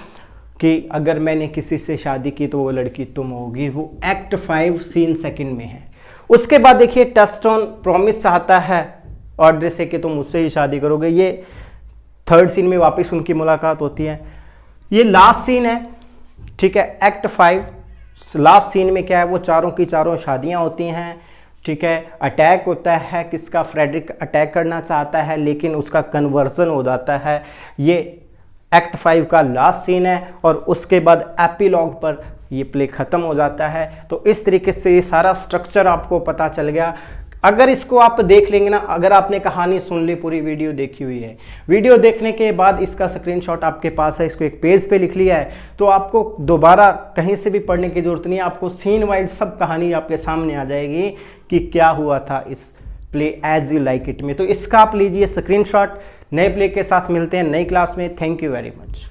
कि अगर मैंने किसी से शादी की तो वो लड़की तुम होगी। वो एक्ट 5 सीन 2 में है। उसके बाद देखिए टचस्टोन प्रॉमिस चाहता है ऑड्रे से कि तुम मुझसे ही शादी करोगे। ये 3rd सीन में वापस उनकी मुलाकात होती है। ये लास्ट सीन है, ठीक है, एक्ट 5। लास्ट सीन में क्या है, वो चारों की चारों शादियां होती हैं, ठीक है। अटैक होता है, किसका, फ्रेडरिक अटैक करना चाहता है लेकिन उसका कन्वर्जन हो जाता है। ये एक्ट 5 का लास्ट सीन है और उसके बाद एपीलॉग पर ये प्ले ख़त्म हो जाता है। तो इस तरीके से ये सारा स्ट्रक्चर आपको पता चल गया। अगर इसको आप देख लेंगे ना, अगर आपने कहानी सुन ली, पूरी वीडियो देखी हुई है, वीडियो देखने के बाद इसका स्क्रीनशॉट आपके पास है, इसको एक पेज पे लिख लिया है, तो आपको दोबारा कहीं से भी पढ़ने की जरूरत नहीं है। आपको सीन वाइज सब कहानी आपके सामने आ जाएगी कि क्या हुआ था इस play as you like it में। तो इसका आप लीजिए स्क्रीनशॉट। नए प्ले के साथ मिलते हैं नई क्लास में। Thank you very much.